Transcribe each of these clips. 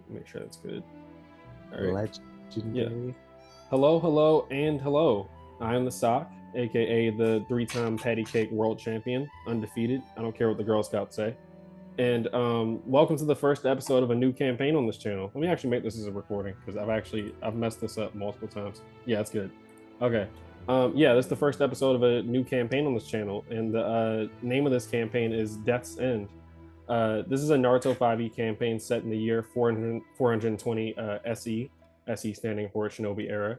Make sure that's good. All right. Yeah. Legendary. Hello, hello, and hello. I am the S.O.C.K, aka the three-time patty cake world champion, undefeated. I don't care what the Girl Scouts say. And welcome to the first episode of a new campaign on this channel. Let me actually make this as a recording because I've messed this up multiple times. Yeah, it's good. Okay. Yeah, this is the first episode of a new campaign on this channel, and the name of this campaign is Death's End. This is a Naruto 5e campaign set in the year 420 SE, SE standing for Shinobi Era.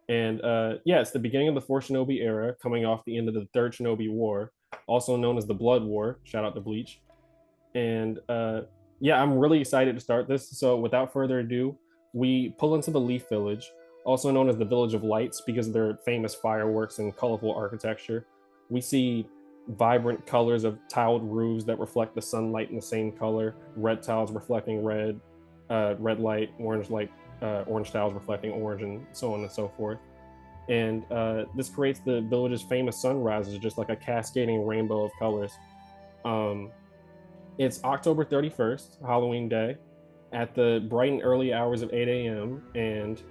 And yeah, it's the beginning of the Fourth Shinobi Era, coming off the end of the Third Shinobi War, also known as the Blood War. Shout out to Bleach. And yeah, I'm really excited to start this. So without further ado, we pull into the Leaf Village, also known as the Village of Lights because of their famous fireworks and colorful architecture. We see vibrant colors of tiled roofs that reflect the sunlight in the same color, red tiles reflecting red, red light, orange tiles reflecting orange, and so on and so forth. And this creates the village's famous sunrises, just like a cascading rainbow of colors. Um, it's October 31st, Halloween Day, at the bright and early hours of 8 a.m., and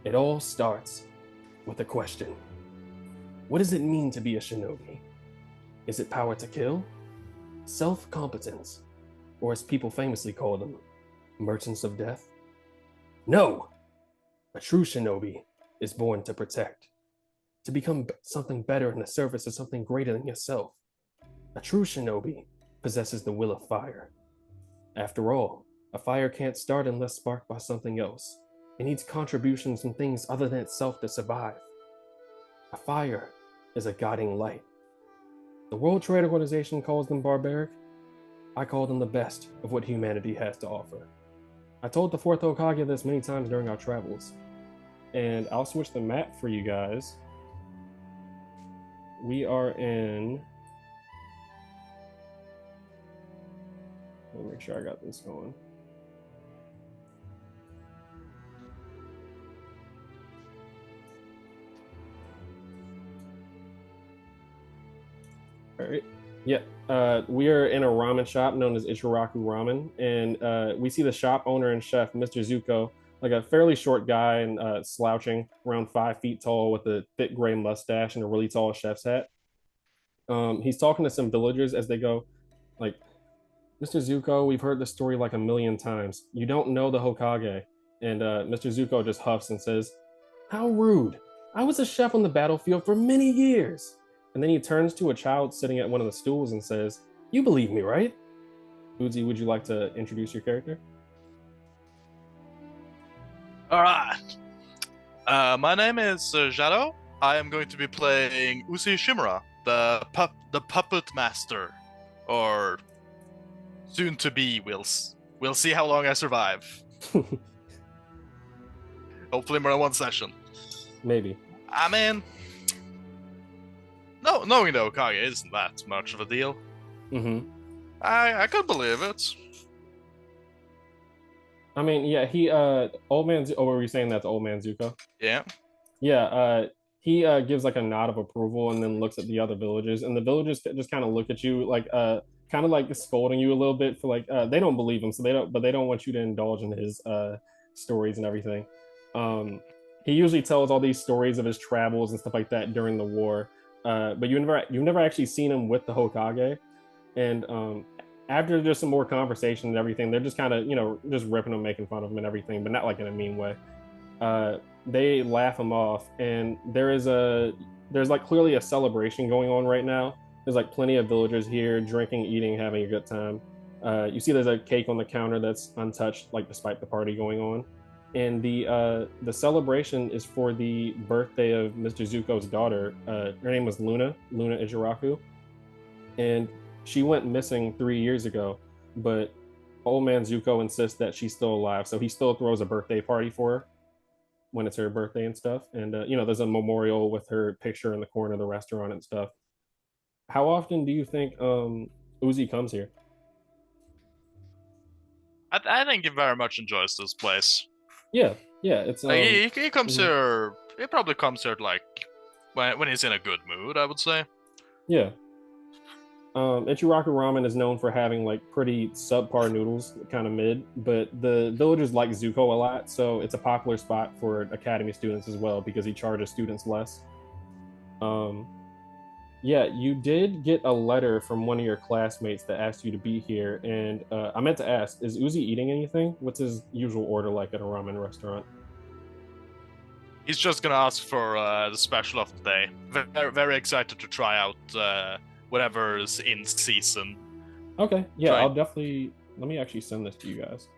it all starts with a question. What does it mean to be a shinobi? Is it power to kill? Self-competence? Or as people famously call them, merchants of death? No! A true shinobi is born to protect, to become something better in the service of something greater than yourself. A true shinobi possesses the will of fire. After all, a fire can't start unless sparked by something else. It needs contributions from things other than itself to survive. A fire is a guiding light. The World Trade Organization calls them barbaric. I call them the best of what humanity has to offer. I told the fourth Hokage this many times during our travels. And I'll switch the map for you guys. We are in... Let me make sure I got this going. All right. Yeah. We are in a ramen shop known as Ichiraku Ramen, and we see the shop owner and chef, Mr. Zuko, like a fairly short guy and slouching, around 5 feet tall, with a thick gray mustache and a really tall chef's hat. He's talking to some villagers as they go, like, Mr. Zuko, we've heard the story like a million times. You don't know the Hokage. And Mr. Zuko just huffs and says, How rude. I was a chef on the battlefield for many years. And then he turns to a child sitting at one of the stools and says, You believe me, right? Uzi, would you like to introduce your character? All right. My name is Jado. I am going to be playing Uzi Shimura, the puppet master, or soon to be. We'll see how long I survive. Hopefully more than one session. Maybe. I mean, no, knowing the Hokage isn't that much of a deal. Mm-hmm. I could believe it. I mean, yeah, he old man. Oh, were you saying that's old man Zuko? Yeah. Yeah. He gives like a nod of approval and then looks at the other villagers, and the villagers just kind of look at you like kind of like scolding you a little bit for like they don't believe him, so they don't want you to indulge in his stories and everything. He usually tells all these stories of his travels and stuff like that during the war, but you've never actually seen him with the Hokage, and after just some more conversation and everything, they're just kind of just ripping him, making fun of him and everything, but not like in a mean way. They laugh him off, and there's like clearly a celebration going on right now. There's like plenty of villagers here drinking, eating, having a good time. You see there's a cake on the counter that's untouched, like despite the party going on. And the celebration is for the birthday of Mr. Zuko's daughter. Her name was Luna Ijiraku, and she went missing 3 years ago. But old man Zuko insists that she's still alive, so he still throws a birthday party for her when it's her birthday and stuff. And there's a memorial with her picture in the corner of the restaurant and stuff. How often do you think Uzi comes here? I think he very much enjoys this place. Yeah, yeah, it's Like he comes mhm. here. He probably comes here like when he's in a good mood, I would say. Yeah. Ichiraku ramen is known for having like pretty subpar noodles, kind of mid, but the villagers like Zuko a lot, so it's a popular spot for academy students as well because he charges students less. Um, yeah, you did get a letter from one of your classmates that asked you to be here, and I meant to ask: is Uzi eating anything? What's his usual order like at a ramen restaurant? He's just gonna ask for the special of the day. Very, very excited to try out whatever's in season. Okay, yeah, Trying. I'll definitely let me actually send this to you guys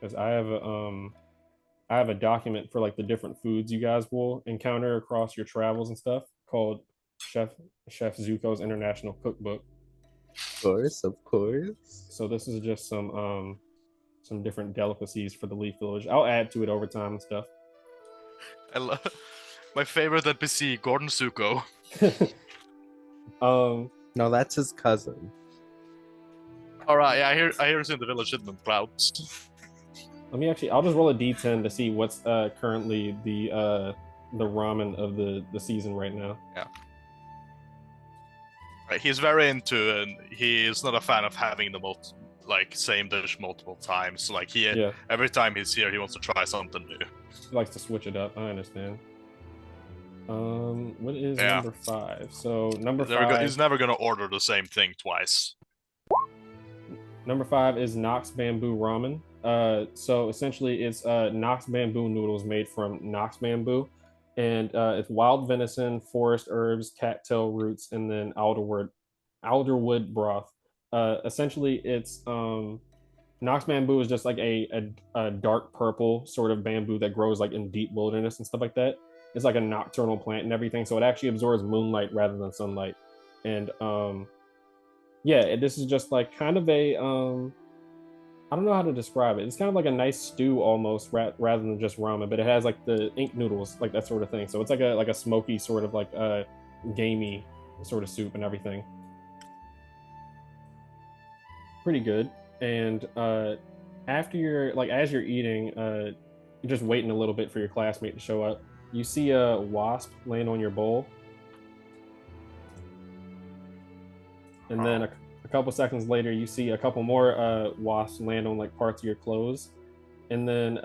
because I have a document for like the different foods you guys will encounter across your travels and stuff called Chef Chef Zuko's International Cookbook. Of course, of course. So this is just some different delicacies for the Leaf Village. I'll add to it over time and stuff. I love my favorite NPC, Gordon Zuko. No, that's his cousin. All right, yeah, I hear it's in the village hidden in clouds. Let me actually. I'll just roll a d10 to see what's currently the ramen of the season right now. Yeah. Right, he's very into, and he is not a fan of having the same dish multiple times. Like Yeah, every time he's here, he wants to try something new. he likes to switch it up. I understand. What is Yeah. number 5? So number He's 5. He's never gonna order the same thing twice. Number 5 is Nox Bamboo Ramen. So essentially, it's Nox Bamboo noodles made from Nox Bamboo, and it's wild venison, forest herbs, cattail roots, and then alderwood broth. Essentially, it's Nox Bamboo is just like a dark purple sort of bamboo that grows like in deep wilderness and stuff like that. It's like a nocturnal plant and everything, so it actually absorbs moonlight rather than sunlight. And yeah, this is just like kind of a I don't know how to describe it. It's kind of like a nice stew almost, rather than just ramen, but it has like the ink noodles, like that sort of thing. So it's like a smoky sort of like gamey sort of soup and everything. Pretty good. And after you're like as you're eating, you're just waiting a little bit for your classmate to show up. You see a wasp laying on your bowl, and then a couple seconds later, you see a couple more wasps land on like parts of your clothes, and then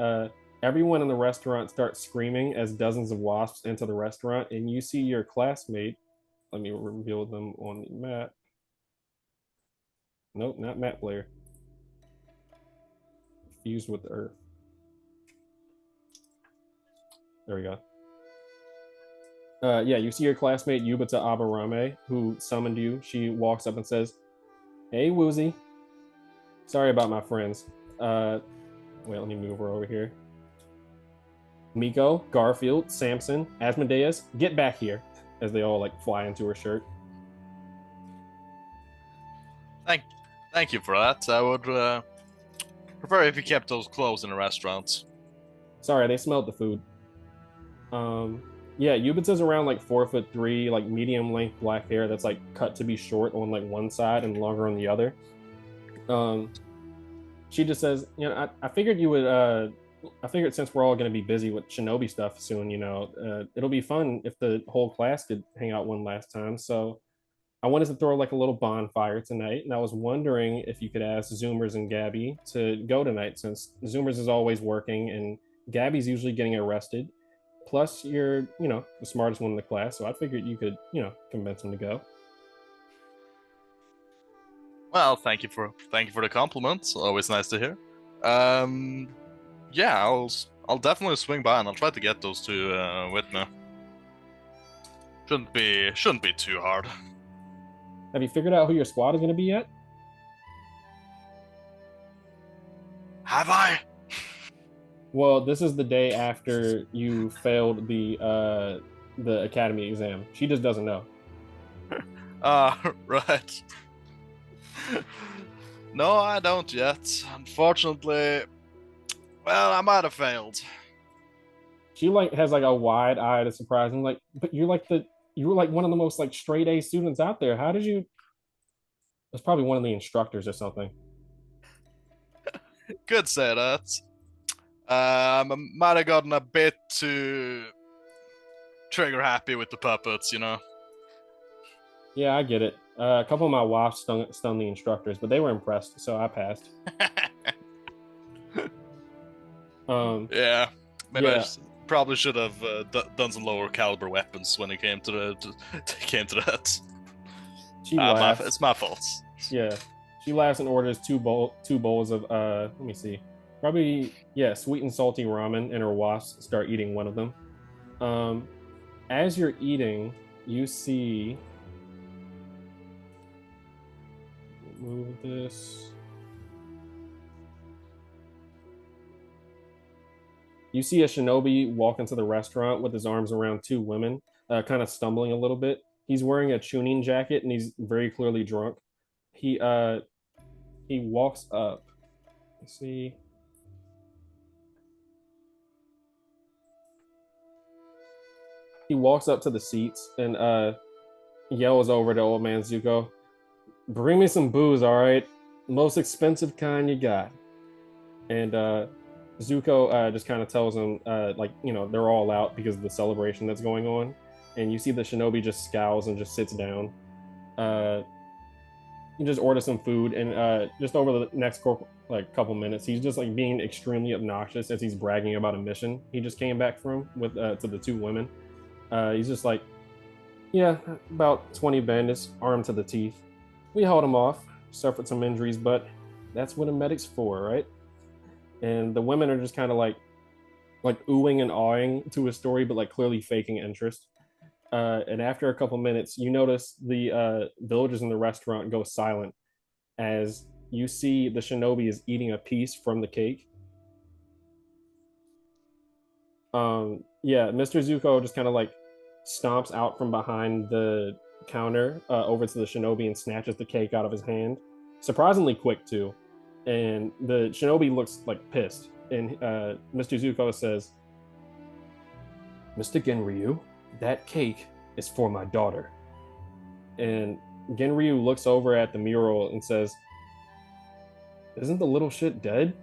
everyone in the restaurant starts screaming as dozens of wasps enter the restaurant, and you see your classmate. Let me reveal them on the map. Nope, not map player. Fused with the earth. There we go. Yeah, you see your classmate Yubata Abarame, who summoned you. She walks up and says, "Hey, Woozy. Sorry about my friends. Wait, let me move her over here. Miko, Garfield, Samson, Asmodeus, get back here!" As they all like fly into her shirt. Thank you for that. I would prefer if you kept those clothes in the restaurants. Sorry, they smelled the food. Yeah, Yubitsa's around like 4'3", like medium length black hair that's like cut to be short on like one side and longer on the other. She just says, I figured you would. I figured since we're all going to be busy with Shinobi stuff soon, it'll be fun if the whole class could hang out one last time. So I wanted to throw like a little bonfire tonight, and I was wondering if you could ask Zoomers and Gabby to go tonight, since Zoomers is always working and Gabby's usually getting arrested. Plus, you're, the smartest one in the class, so I figured you could, convince him to go. Well, thank you for the compliments. Always nice to hear. Yeah, I'll definitely swing by and I'll try to get those two with me. Shouldn't be too hard. Have you figured out who your squad is going to be yet? Have I? Well, this is the day after you failed the academy exam. She just doesn't know. Right. No, I don't yet. Unfortunately, well, I might have failed. She like has like a wide eye to surprise him. Like, but you were like one of the most like straight A students out there. How did you? It's probably one of the instructors or something. Could say that. I might have gotten a bit too trigger happy with the puppets, Yeah, Yeah, I get it. A couple of my WAFs stung the instructors, but they were impressed, so I passed. Yeah, maybe Yeah. probably should have done some lower caliber weapons when it came to came to that. She laughs. It's my fault. Yeah, she laughs and orders two bowls of let me see, probably sweet and salty ramen, and her wasps start eating one of them. Um, as you're eating, you see. Move this. You see a shinobi walk into the restaurant with his arms around two women, kind of stumbling a little bit. He's wearing a tuning jacket and he's very clearly drunk. He uh he walks up. Let's see. He walks up to the seats and yells over to old man Zuko, "Bring me some booze, all right? Most expensive kind you got." And Zuko just kind of tells him, they're all out because of the celebration that's going on. And you see the shinobi just scowls and just sits down. Uh, you just order some food, and just over the next couple minutes, he's just like being extremely obnoxious as he's bragging about a mission he just came back from with to the two women. He's just like, yeah, about 20 bandits, armed to the teeth. We held them off, suffered some injuries, but that's what a medic's for, right? And the women are just kind of like oohing and awing to his story, but like clearly faking interest. And after a couple minutes, you notice the villagers in the restaurant go silent as you see the shinobi is eating a piece from the cake. Yeah, Mr. Zuko just kind of like stomps out from behind the counter over to the shinobi and snatches the cake out of his hand. Surprisingly quick, too. And the shinobi looks like pissed. And Mr. Zuko says, "Mr. Genryu, that cake is for my daughter." And Genryu looks over at the mural and says, "Isn't the little shit dead?"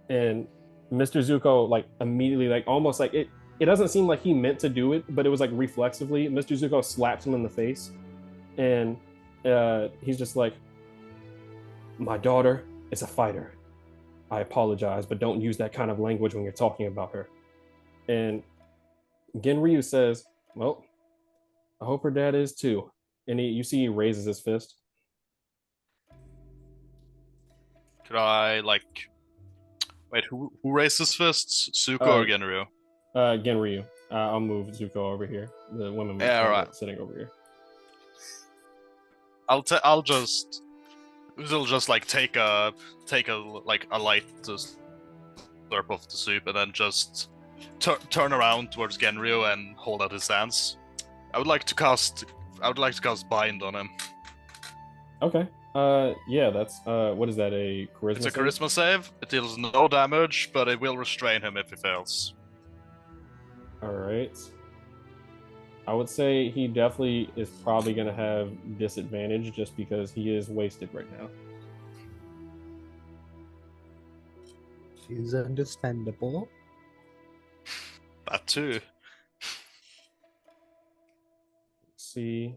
And Mr. Zuko like immediately like almost like it doesn't seem like he meant to do it, but it was like reflexively. Mr. Zuko slaps him in the face, and he's just like, "My daughter is a fighter. I apologize, but don't use that kind of language when you're talking about her." And Genryu says, "Well, I hope her dad is too." And you see he raises his fist. Could I like wait? Who raises fists? Zuko or Genryu? Genryu. I'll move Zuko over here. The women right. sitting over here. I'll just we'll just like take a like a light slurp of the soup and then just turn around towards Genryu and hold out his hands. I would like to cast bind on him. Okay. Yeah, that's what is that? A charisma? It's a charisma save. It deals no damage, but it will restrain him if he fails. All right. I would say he definitely is probably going to have disadvantage just because he is wasted right now. Is understandable. That too. Let's see.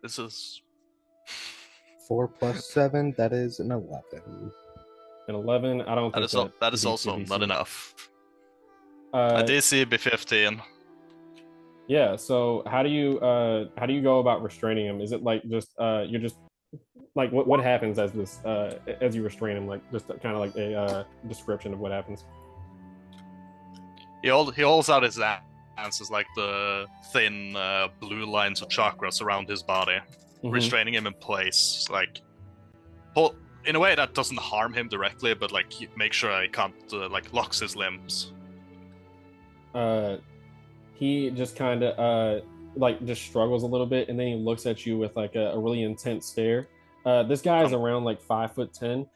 This is 4 plus 7, that is an 11. An 11. I don't think that is also not enough. A DC be 15. Yeah. So how do you go about restraining him? Is it like just you're just like what happens as this as you restrain him? Like just kind of like a description of what happens. He holds out his hands as like the thin blue lines of chakras around his body, restraining him in place. Like, in a way that doesn't harm him directly, but like make sure he can't like locks his limbs. He just kind of like just struggles a little bit, and then he looks at you with like a really intense stare. This guy is around like 5'10",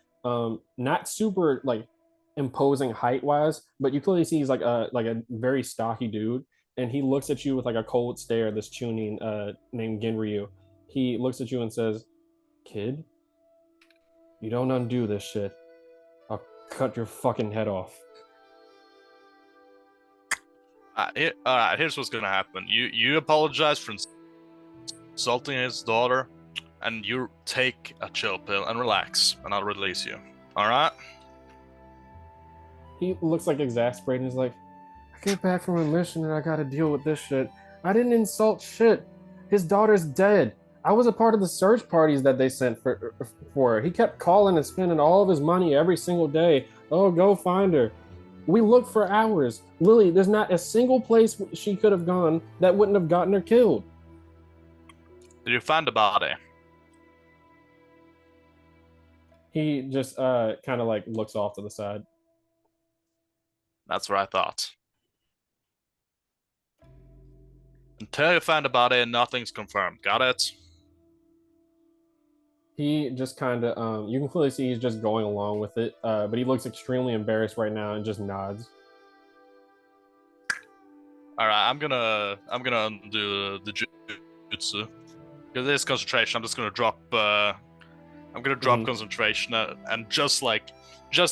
not super like imposing height wise, but you clearly see he's like a very stocky dude, and he looks at you with like a cold stare. This tuning named Genryu, he looks at you and says, "Kid, you don't undo this shit. cut your fucking head off. All right, here's what's gonna happen. You apologize for insulting his daughter, and you take a chill pill and relax, and I'll release you. All right? He looks like exasperated. He's like, I get back from a mission and I gotta deal with this shit. I didn't insult shit. His daughter's dead. I was a part of the search parties that they sent for her. He kept calling and spending all of his money every single day. Oh, go find her. We looked for hours. Lily, there's not a single place she could have gone that wouldn't have gotten her killed. Did you find the body? He just kind of like looks off to the side. That's what I thought. Until you find the body, nothing's confirmed. Got it? He just kind of you can clearly see he's just going along with it, but he looks extremely embarrassed right now and just nods. All right, I'm gonna undo the jutsu because it is concentration. I'm just gonna drop. I'm gonna drop concentration and just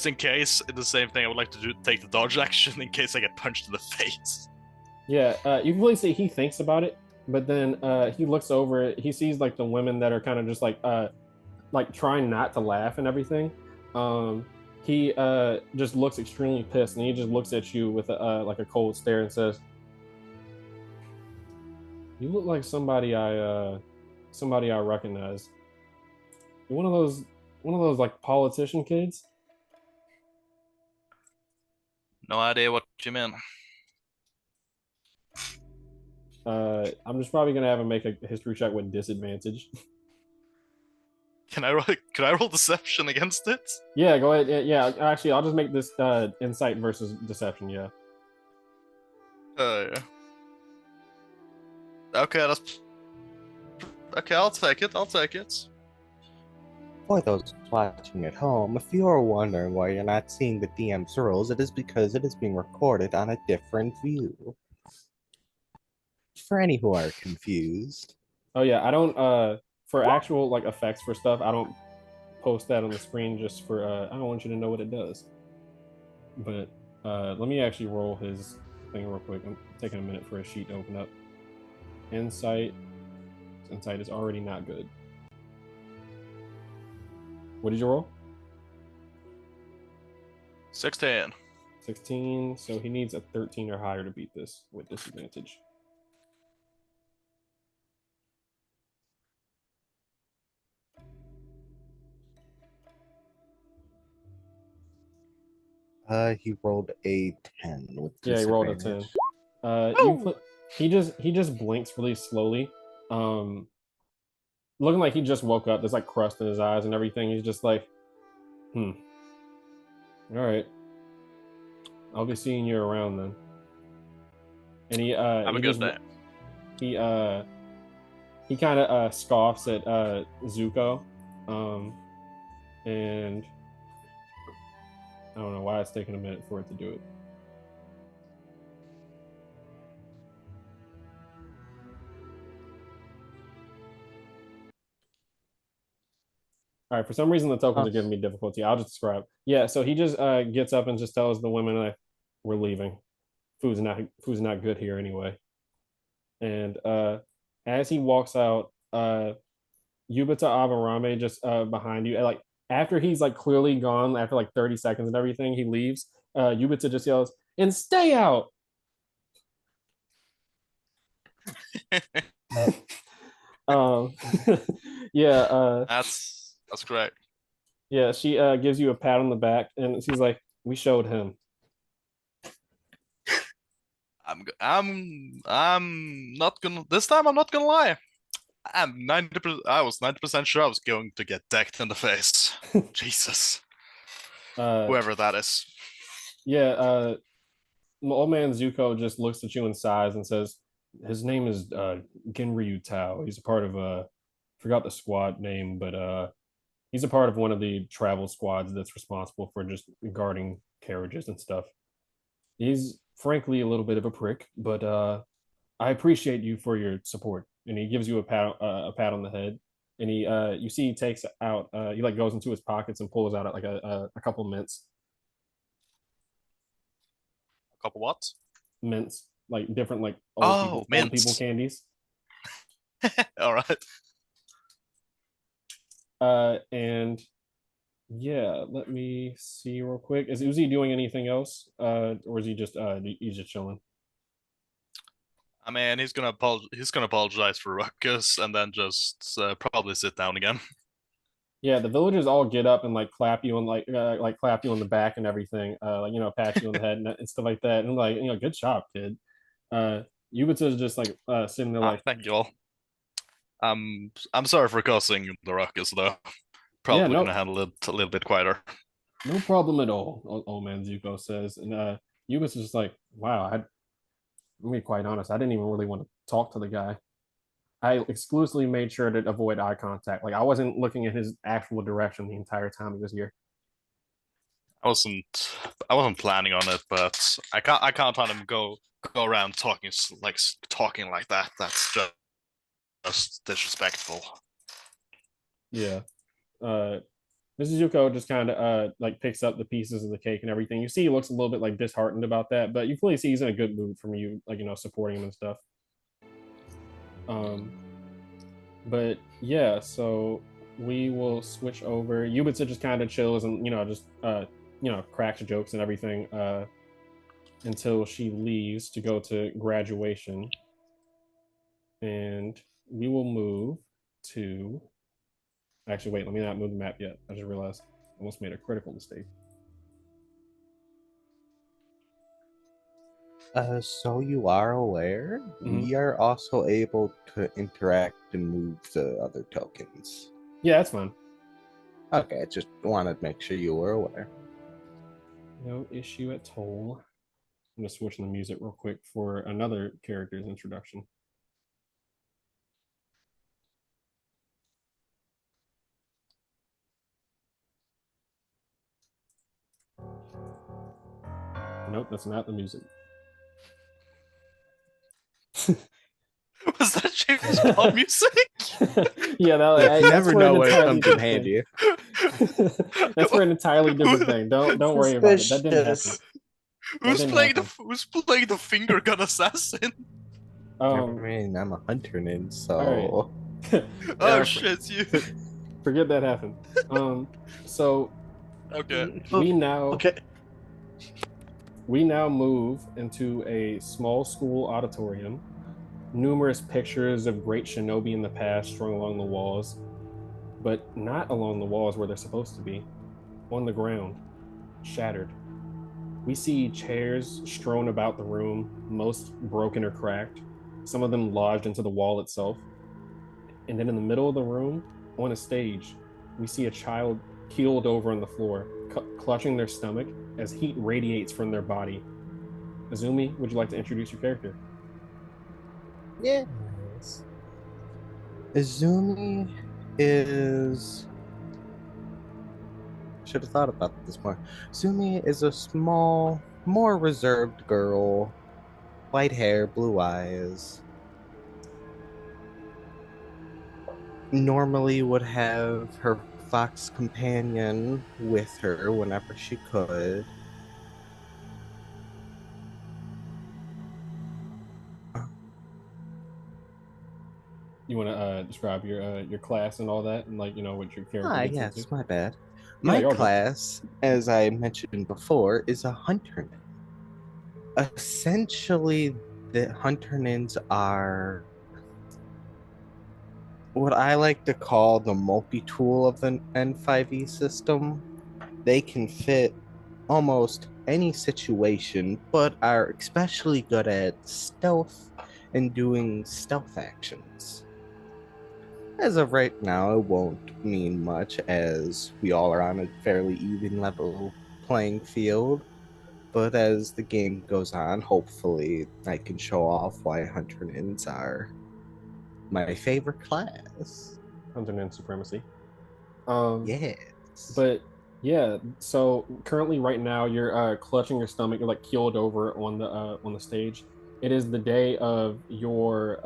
in case, the same thing. I would like to take the dodge action in case I get punched in the face. Yeah, you can really see he thinks about it, but then he looks over it. He sees like the women that are kind of just like trying not to laugh and everything. He just looks extremely pissed, and he just looks at you with like a cold stare and says, "You look like somebody I recognize. You're one of those like politician kids." No idea what you mean. I'm just probably gonna have him make a history check with disadvantage. Can I roll deception against it? Yeah, go ahead. Yeah, actually, I'll just make this insight versus deception. Yeah. Yeah. Okay, that's okay. I'll take it. I'll take it. For those watching at home, if you are wondering why you're not seeing the DM's rolls, it is because it is being recorded on a different view. For any who are confused. Oh yeah, I don't for actual like effects for stuff, I don't post that on the screen just for I don't want you to know what it does. But let me actually roll his thing real quick. I'm taking a minute for a sheet to open up. Insight. Insight is already not good. What did you roll? 16. 16. So he needs a 13 or higher to beat this with disadvantage. He rolled a 10 with Yeah, he rolled a 10. He just blinks really slowly. Looking like he just woke up. There's like crust in his eyes and everything. He's just like, all right. I'll be seeing you around then. And Have a good day. He kind of scoffs at Zuko, and I don't know why it's taking a minute for it to do it. All right, for some reason the tokens are giving me difficulty. I'll just describe. Yeah, so he just gets up and just tells the women like, we're leaving. Food's not good here anyway. And as he walks out, Yubita Avarame just behind you, and, like after he's like clearly gone after like 30 seconds and everything, he leaves. Yubita just yells, and stay out. um yeah, That's great. yeah, she gives you a pat on the back and she's like, we showed him. I'm not gonna this time. I'm not gonna lie. I was 90% sure I was going to get decked in the face. Jesus. Whoever that is. Yeah, old man Zuko just looks at you and sighs and says, his name is Genryu Tao. He's a part of forgot the squad name, but he's a part of one of the travel squads that's responsible for just guarding carriages and stuff. He's frankly a little bit of a prick, but I appreciate you for your support. And he gives you a pat on the head. And he you see he takes out he like goes into his pockets and pulls out like a couple mints. Couple what? mints, like different like Oh, old people mints. candies. All right. And yeah, let me see real quick. Is Uzi doing anything else? Or is he just he's just chilling? I mean, he's gonna apologize for Ruckus and then just probably sit down again. Yeah, the villagers all get up and like clap you on like clap you on the back and everything, like pat you on the head and stuff like that. And like, good job, kid. Yubitsa is just like sitting there like, Thank you all. I'm sorry for causing the ruckus though. yeah, Probably no, gonna handle it a little bit quieter. no problem at all. Old man Zuko says, and Yubitsa is just like, wow. I'm gonna be quite honest. I didn't even really want to talk to the guy. I exclusively made sure to avoid eye contact. Like I wasn't looking at his actual direction the entire time he was here. I wasn't I wasn't planning on it, but I can't let him go around talking like that. That's just disrespectful. Yeah. Mrs. Yuko just kind of like picks up the pieces of the cake and everything. You see, he looks a little bit like disheartened about that, but you clearly see he's in a good mood from you, like supporting him and stuff. Um, but yeah, so we will switch over. Yubitsa just kind of chills and just cracks jokes and everything until she leaves to go to graduation, and we will move to. Actually, wait. Let me not move the map yet. I just realized I almost made a critical mistake. So you are aware, we are also able to interact and move the other tokens. Yeah, that's fine. Okay, I just wanted to make sure you were aware. No issue at all. I'm gonna switch the music real quick for another character's introduction. Nope, that's not the music. Was that James Bond music? Yeah, You never know when it comes in thing. handy. That's for an entirely different thing. Don't worry about it. That didn't happen. Who's playing the finger gun assassin? I mean, I'm a hunter nin, so. All right. Oh shit, you. Forget that happened. So Okay. we now move into a small school auditorium. Numerous pictures of great shinobi in the past strung along the walls, but not along the walls where they're supposed to be. On the ground, shattered. We see chairs strewn about the room, most broken or cracked, some of them lodged into the wall itself. And then in the middle of the room, on a stage, we see a child keeled over on the floor, clutching their stomach as heat radiates from their body. Azumi, would you like to introduce your character? Yes. Izumi is. Should have thought about this more. Izumi is a small, more reserved girl. White hair, blue eyes. Normally would have her fox companion with her whenever she could. You want to describe your class and all that, and what your character gets Yes, into? my bad. Yeah, My you're all good. class, as I mentioned before, is a hunter nin. Essentially, the hunter nins are what I like to call the multi-tool of the N5E system. They can fit almost any situation, but are especially good at stealth and doing stealth actions. As of right now, it won't mean much as we all are on a fairly even level playing field. But as the game goes on, hopefully I can show off why Hunter Nins are my favorite class. Hunter and supremacy. Yes. But yeah, so currently right now you're clutching your stomach, you're like keeled over on the stage. It is the day of your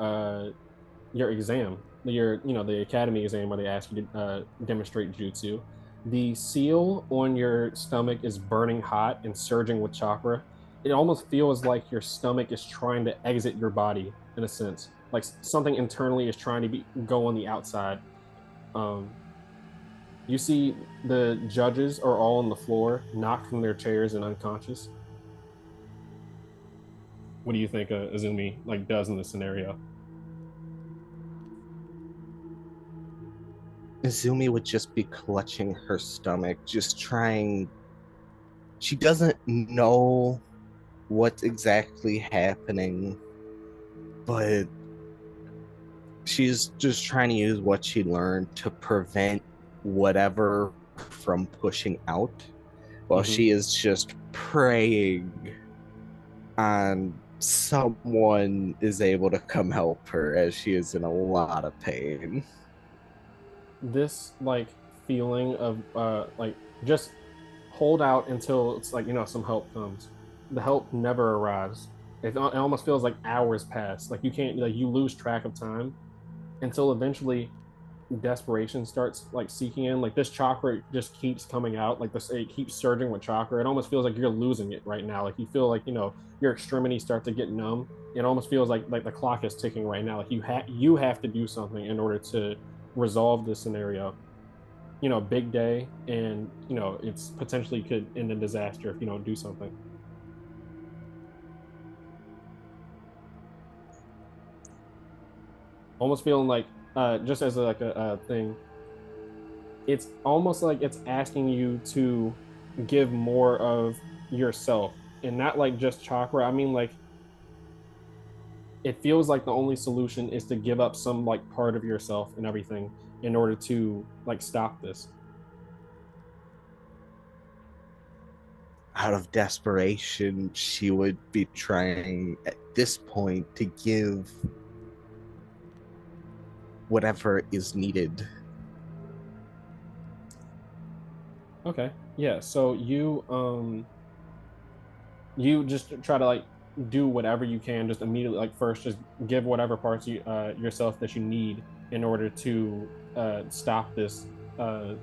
exam, the academy exam where they ask you to demonstrate jutsu. The seal on your stomach is burning hot and surging with chakra. it almost feels like your stomach is trying to exit your body in a sense, like something internally is trying to go on the outside. um you see the judges are all on the floor, knocked from their chairs and unconscious. What do you think Azumi like does in this scenario? Izumi would just be clutching her stomach, just trying. She doesn't know what's exactly happening, but she's just trying to use what she learned to prevent whatever from pushing out while Mm-hmm. she is just praying on someone is able to come help her as she is in a lot of pain. This like feeling of like just hold out until it's like some help comes. The help never arrives. It almost feels like hours pass. Like you can't, like you lose track of time until eventually desperation starts like seeking in. Like this chakra just keeps coming out. Like this, it keeps surging with chakra. It almost feels like you're losing it right now. Like you feel like your extremities start to get numb. It almost feels like the clock is ticking right now. Like you have to do something in order to resolve this scenario. Big day, and it's potentially could end in disaster if you don't do something. Almost feeling like just as like a thing, it's almost like it's asking you to give more of yourself, and not like just chakra. I mean, like it feels like the only solution is to give up some like part of yourself and everything in order to like stop this. Out of desperation, she would be trying at this point to give whatever is needed. Okay, yeah, so you just try to like do whatever you can, just immediately, like first just give whatever parts yourself that you need in order to stop this uh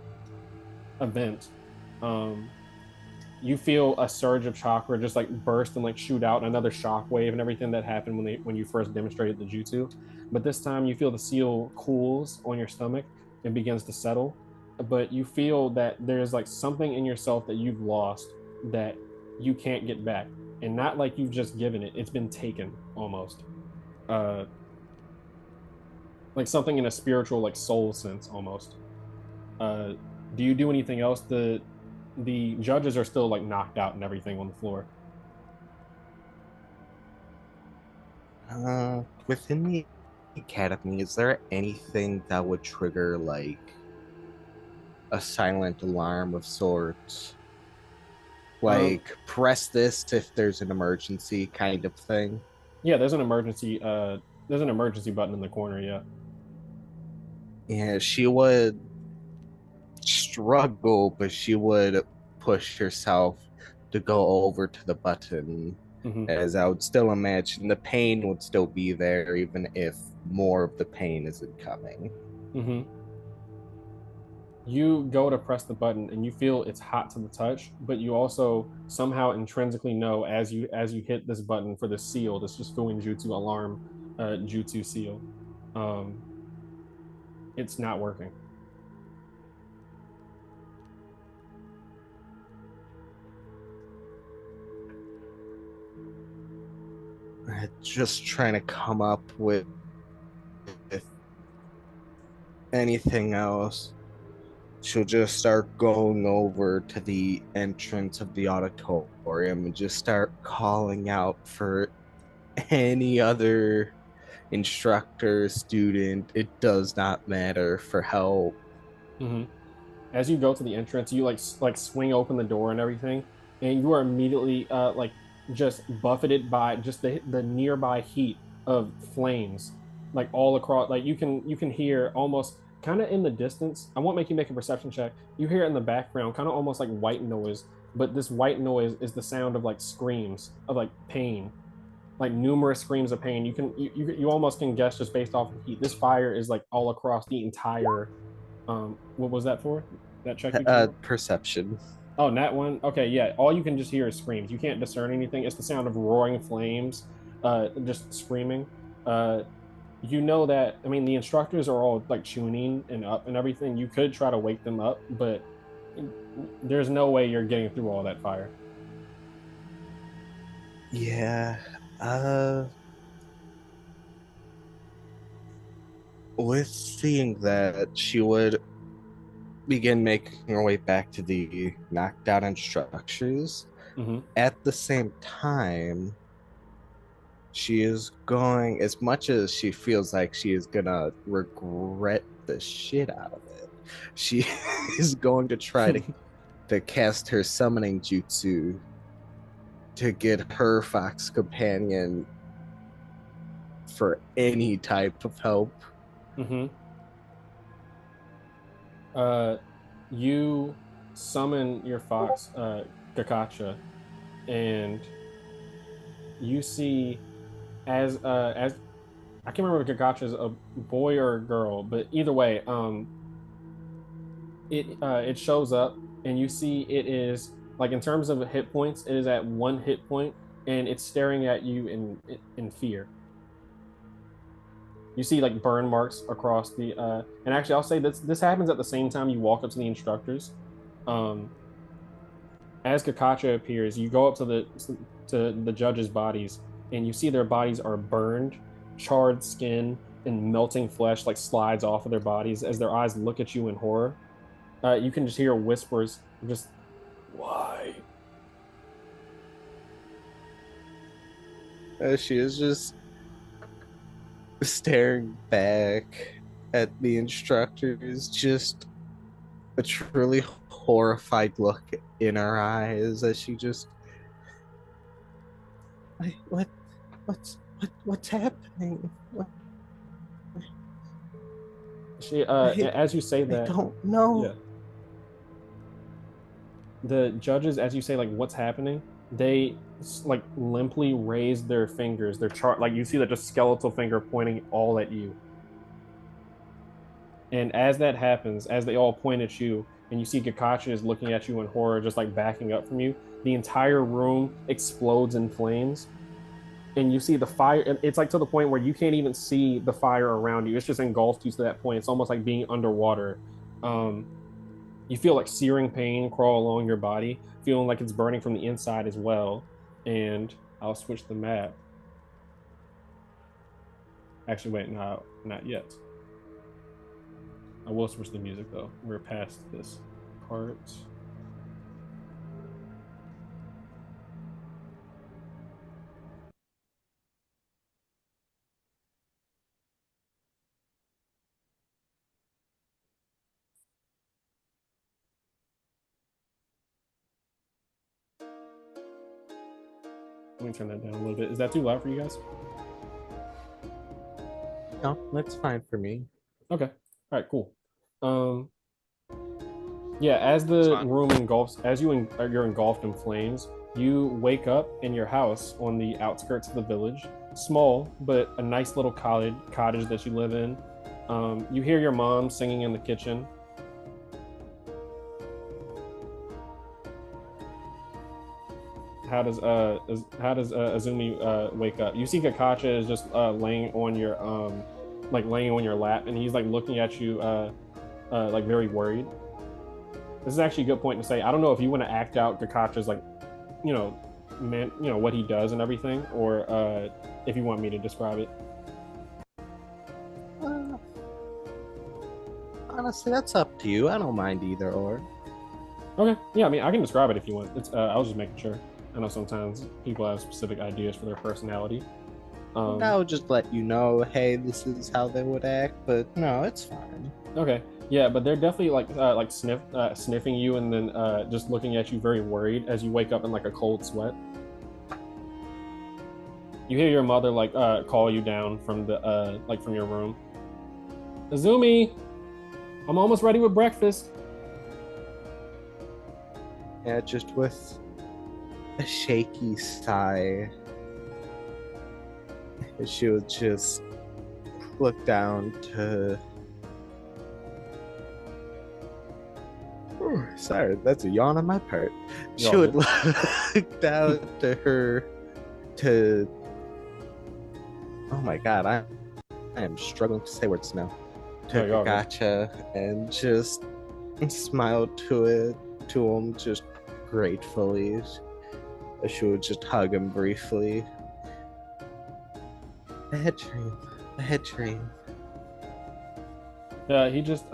event. um you feel a surge of chakra just like burst and like shoot out, another shock wave and everything that happened when you first demonstrated the jutsu. But this time you feel the seal cools on your stomach and begins to settle. But you feel that there's like something in yourself that you've lost, that you can't get back. And not like you've just given it, it's been taken almost. uh like something in a spiritual like soul sense almost. uh do you do anything else? The judges are still like knocked out and everything on the floor. Within the academy, is there anything that would trigger like a silent alarm of sorts? um Like press this if there's an emergency kind of thing? Yeah, there's an emergency button in the corner, yeah. Yeah, she would struggle, but she would push herself to go over to the button, Hmm. as I would still imagine the pain would still be there, even if more of the pain isn't coming. Hmm. You go to press the button and you feel it's hot to the touch, but you also somehow intrinsically know as you hit this button for the seal, this just Fuin Jutsu alarm, Jutsu seal, um, it's not working. Just trying to come up with anything else. She'll just start going over to the entrance of the auditorium and just start calling out for any other instructor, student, it does not matter, for help. Hmm. As you go to the entrance, you like swing open the door and everything, and you are immediately like just buffeted by just the nearby heat of flames, like all across. Like you can hear almost kind of in the distance. I won't make you make a perception check. You hear it in the background, kind of almost like white noise, but this white noise is the sound of like screams of like pain, like numerous screams of pain. You almost can guess just based off of heat. This fire is like all across the entire. What was that for? That check you just rolled? Perception. Oh, Nat one. Okay, yeah. All you can just hear is screams. You can't discern anything. It's the sound of roaring flames, just screaming. Uh, you know that. I mean, the instructors are all like tuning and up and everything. You could try to wake them up, but there's no way you're getting through all that fire. Yeah. Uh, with seeing that, she would begin making her way back to the knockdown instructors. Mm-hmm. At the same time, she is going, as much as she feels like she is gonna regret the shit out of it, she is going to try to cast her summoning jutsu to get her fox companion for any type of help. Mm-hmm. Uh, you summon your fox, Kakacha, and you see as I can't remember if Kakacha is a boy or a girl, but either way, it shows up and you see it is like in terms of hit points, it is at 1 hit point and it's staring at you in fear. You see like burn marks across the and actually I'll say this happens at the same time you walk up to the instructors. Um, as Kakacha appears, you go up to the judges' bodies and you see their bodies are burned, charred skin and melting flesh like slides off of their bodies as their eyes look at you in horror. You can just hear whispers, just why? She is just staring back at the instructors, just a truly horrified look in her eyes as she just, what's happening? She I, as you say I that, don't yeah, know. the judges as you say like what's happening, they like limply raise their fingers, their chart like you see that just skeletal finger pointing all at you. And as that happens, as they all point at you, and you see Gakachi is looking at you in horror, just like backing up from you, the entire room explodes in flames. And you see the fire. It's like to the point where you can't even see the fire around you. It's just engulfed you to that point. It's almost like being underwater. Um, you feel like searing pain crawl along your body, feeling like it's burning from the inside as well. And I'll switch the map. Actually, wait, no, not yet. I will switch the music though. We're past this part. Let me turn that down a little bit. Is that too loud for you guys? No, that's fine for me. Okay. All right, cool. Um, yeah, as It's the fine. room engulfs, as you're engulfed in flames, you wake up in your house on the outskirts of the village. Small, but a nice little cottage that you live in. You hear your mom singing in the kitchen. How does Azumi wake up? You see Kakacha is just laying on your like laying on your lap, and he's like looking at you like very worried. This is actually a good point to say. I don't know if you want to act out Kakacha's like you know man what he does and everything, or if you want me to describe it. Uh, Honestly, that's up to you. I don't mind either or. Okay, yeah, I mean I can describe it if you want. It's I was just making sure. I know sometimes people have specific ideas for their personality. I would just let you know, hey, this is how they would act, but no, it's fine. Okay. Yeah, but they're definitely like sniffing you and then just looking at you very worried as you wake up in like a cold sweat. You hear your mother like call you down from the like from your room. Azumi, I'm almost ready with breakfast. Yeah, just with a shaky sigh, she would just look down to Sorry, that's a yawn on my part. You're She all would good. look down to her to. Oh my god, I am struggling to say words now. No, To you're all good. Gotcha and just smile to him just gratefully. She would just hug him briefly. A head dream. A head dream. He just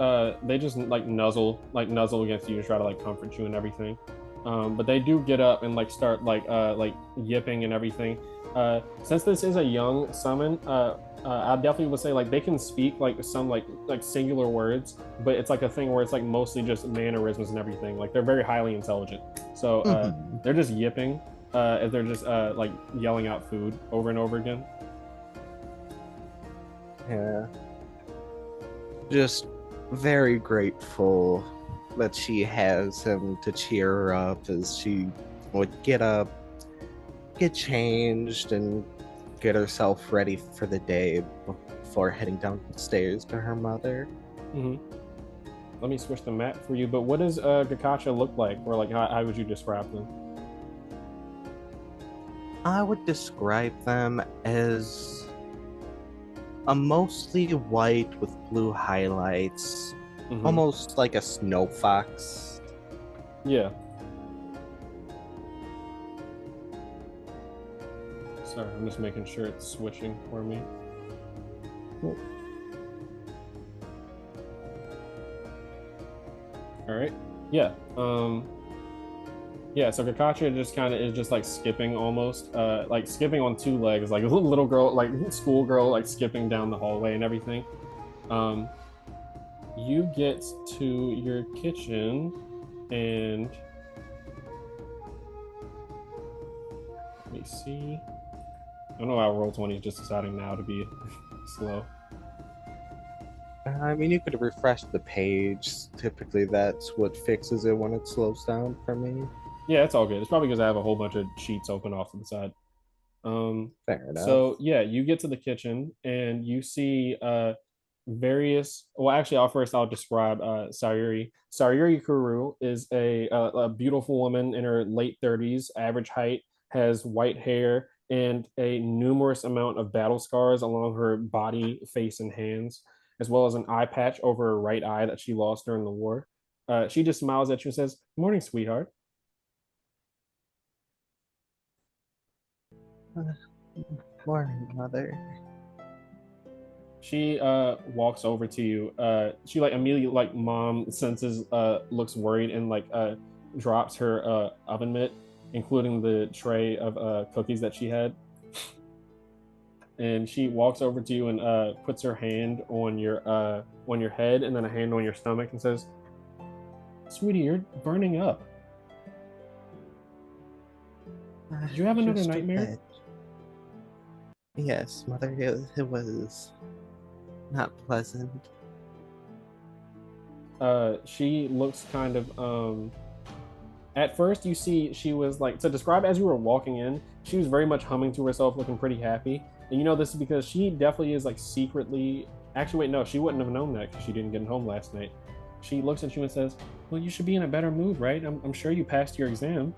they just like nuzzle against you to try to like comfort you and everything. But they do get up and like start like yipping and everything. Since this is a young summon, I definitely would say like they can speak like some like singular words, but it's like a thing where it's like mostly just mannerisms and everything. Like they're very highly intelligent, so they're just yipping as they're just like yelling out food over and over again. Yeah. Just very grateful that she has him to cheer her up as she would get up, get changed, and get herself ready for the day before heading downstairs to her mother. Mm-hmm. Let me switch the map for you. But what does Gakacha look like, or like how would you describe them? I would describe them as a mostly white with blue highlights, Mm-hmm. almost like a snow fox. Yeah. Sorry, I'm just making sure it's switching for me. Cool. All right. Yeah. Yeah, so Kakacha just kind of is just like skipping almost, like skipping on two legs, like a little girl, like schoolgirl, like skipping down the hallway and everything. You get to your kitchen and let me see. I don't know how Roll20 is just deciding now to be slow. I mean, you could refresh the page. Typically, that's what fixes it when it slows down for me. Yeah, it's all good. It's probably because I have a whole bunch of sheets open off to the side. Fair enough. So yeah, you get to the kitchen and you see various. Well, actually, I'll describe Sayuri. Sayuri Kuru is a beautiful woman in her late 30s, average height, has white hair and a numerous amount of battle scars along her body, face, and hands, as well as an eye patch over her right eye that she lost during the war. She just smiles at you and says, "Morning, sweetheart." Morning, mother. She walks over to you. She like immediately like mom senses looks worried and like drops her oven mitt, including the tray of cookies that she had. And she walks over to you and puts her hand on your head and then a hand on your stomach and says, "Sweetie, you're burning up. Did you have another Just a nightmare?" bit. Yes, mother, it was not pleasant. She looks kind of at first you see she was like, to describe as you were walking in, she was very much humming to herself, looking pretty happy. And you know this is because she definitely is like secretly, actually wait, no, she wouldn't have known that because she didn't get home last night. She looks at you and says, "Well, you should be in a better mood, right? I'm sure you passed your exam."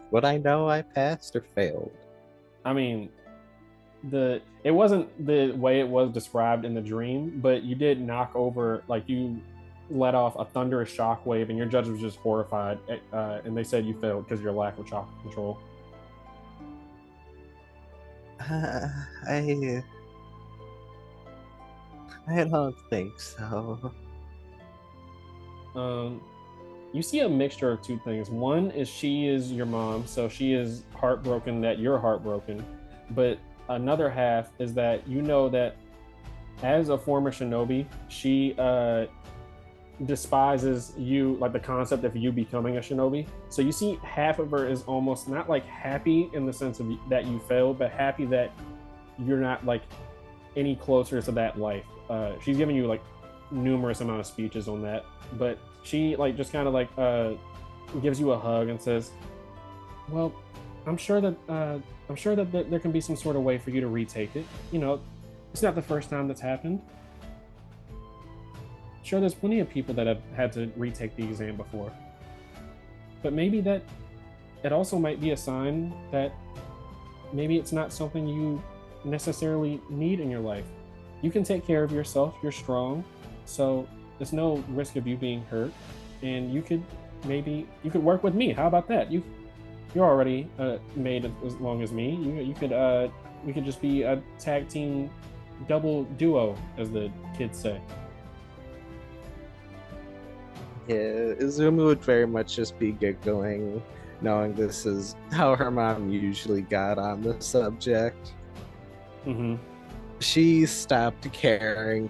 Would I know I passed or failed? I mean, it wasn't the way it was described in the dream, but you did knock over, like you let off a thunderous shockwave, and your judge was just horrified, and they said you failed because of your lack of shock control. I don't think so. You see a mixture of two things. One is she is your mom, so she is heartbroken that you're heartbroken, but another half is that you know that as a former shinobi, she despises you, like the concept of you becoming a shinobi. So you see half of her is almost not like happy in the sense of that you failed, but happy that you're not like any closer to that life. She's giving you like numerous amount of speeches on that, but she like just kind of like gives you a hug and says, "Well, I'm sure that there can be some sort of way for you to retake it. You know, it's not the first time that's happened." sure, there's plenty of people that have had to retake the exam before. But maybe that it also might be a sign that maybe it's not something you necessarily need in your life. You can take care of yourself, you're strong, so there's no risk of you being hurt. And you could work with me. How about that? You're already made as long as me. You could we could just be a tag team double duo, as the kids say. Yeah, Izumi would very much just be giggling, knowing this is how her mom usually got on the subject. Mm-hmm. She stopped caring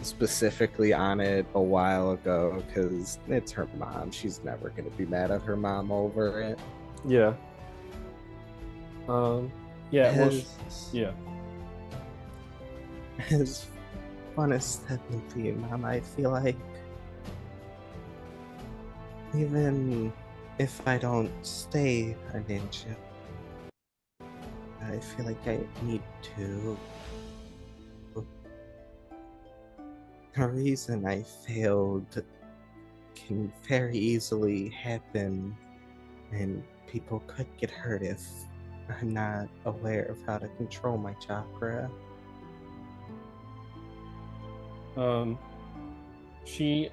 specifically on it a while ago because it's her mom. She's never going to be mad at her mom over it. Yeah. Yeah. Well, yeah. As fun as that would be, Mom, I feel like even if I don't stay a ninja, I feel like I need to. The reason I failed can very easily happen, and people could get hurt if I'm not aware of how to control my chakra. She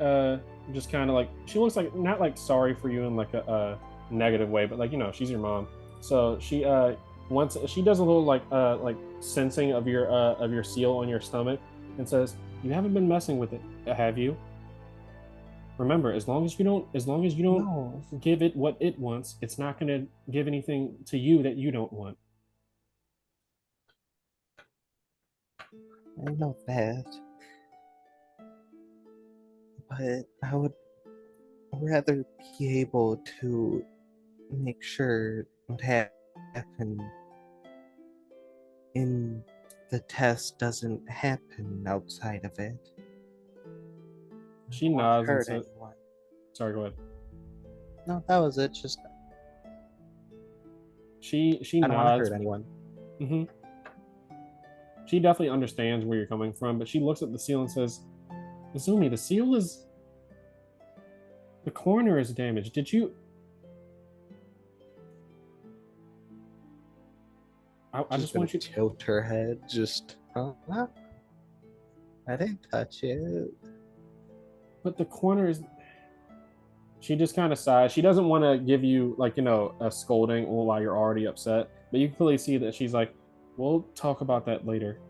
just kind of like, she looks like not like sorry for you in like a negative way, but like, she's your mom, so she once she does a little like sensing of your seal on your stomach and says, you haven't been messing with it, have you? Remember, as long as you don't No, give it what it wants, it's not going to give anything to you that you don't want. I know that, but I would rather be able to make sure what happened in the test doesn't happen outside of it. She I don't want to nods and hurt says, anyone. sorry, go ahead. No, that was it. Just She I don't want to nods. hurt anyone. Mm-hmm. She definitely understands where you're coming from, but she looks at the seal and says, Izumi, the corner is damaged. Did you? I She's just gonna want you. tilt her head. Just, huh? I didn't touch it. But the corner is. She just kind of sighs. She doesn't want to give you like a scolding while you're already upset, but you can clearly see that she's like, "We'll talk about that later.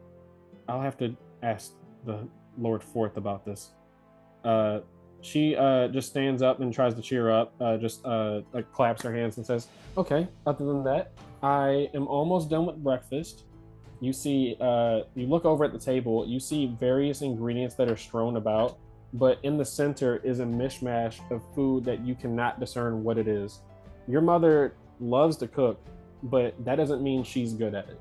I'll have to ask the Lord Forth about this." She just stands up and tries to cheer up. Just like claps her hands and says, "Okay. Other than that, I am almost done with breakfast." You see, you look over at the table. You see various ingredients that are strewn about, but in the center is a mishmash of food that you cannot discern what it is. Your mother loves to cook, but that doesn't mean she's good at it.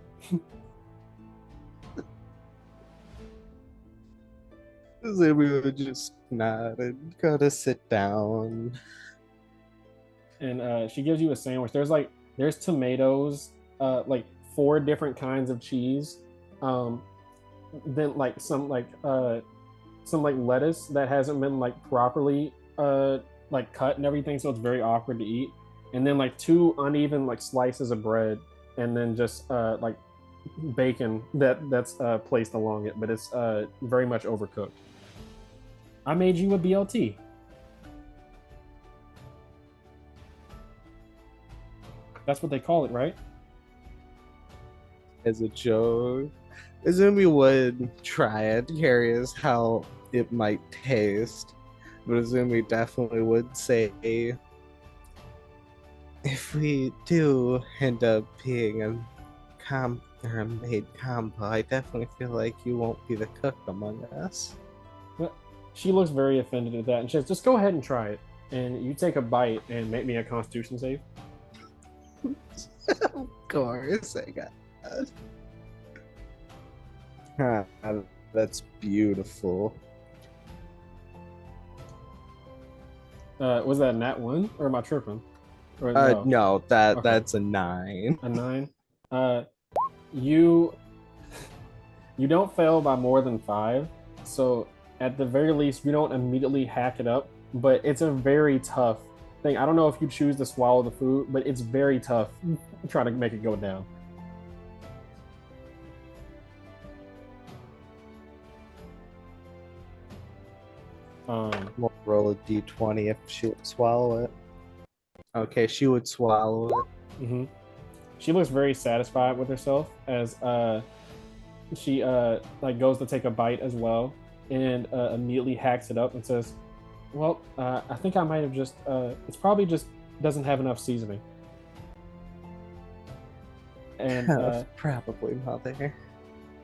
Izumi would just nod and gotta sit down. And she gives you a sandwich. There's tomatoes, like 4 different kinds of cheese, then like some like lettuce that hasn't been like properly like cut and everything, so it's very awkward to eat. And then like 2 uneven like slices of bread, and then just like bacon that's placed along it, but it's very much overcooked. I made you a BLT. That's what they call it, right? As a joke, Izumi would try it, curious how it might taste, but Izumi definitely would say, if we do end up being a maid combo, I definitely feel like you won't be the cook among us. But she looks very offended at that, and she says, "Just go ahead and try it." And you take a bite and make me a Constitution save. Of course, I got that. That's beautiful. Was that a nat 1 or am I tripping? Or No, Okay. that's a 9. A 9. You don't fail by more than 5, so at the very least, you don't immediately hack it up, but it's a very tough thing. I don't know if you choose to swallow the food, but it's very tough trying to make it go down. We'll roll a d20 if she would swallow it. Okay, she would swallow it. Mm-hmm. She looks very satisfied with herself as she like goes to take a bite as well, and immediately hacks it up and says, "Well, I think I might have just it's probably just doesn't have enough seasoning." And probably, mother.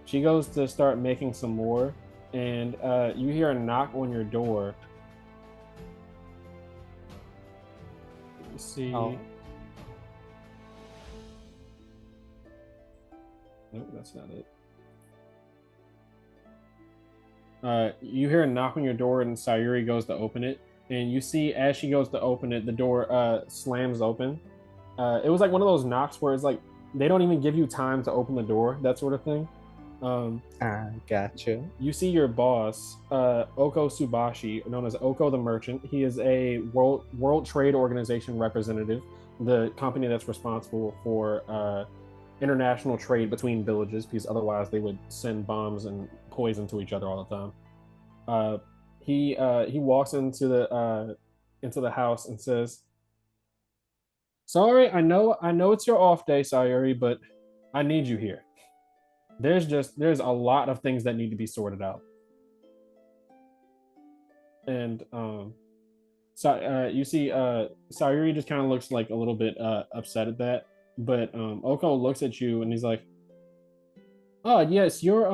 she goes to start making some more, and you hear a knock on your door. Let me see. Oh. Nope, that's not it. You hear a knock on your door, and Sayuri goes to open it, and you see as she goes to open it, the door slams open. It was like one of those knocks where it's like they don't even give you time to open the door, that sort of thing. Gotcha. You see your boss, Oko Subashi, known as Oko the Merchant. He is a World Trade Organization representative, the company that's responsible for international trade between villages, because otherwise they would send bombs and poison to each other all the time. He walks into the house and says, "Sorry, I know it's your off day, Sayuri, but I need you here. There's a lot of things that need to be sorted out." And so you see Sayuri just kind of looks like a little bit upset at that, but Oko looks at you and he's like, "Oh yes, you're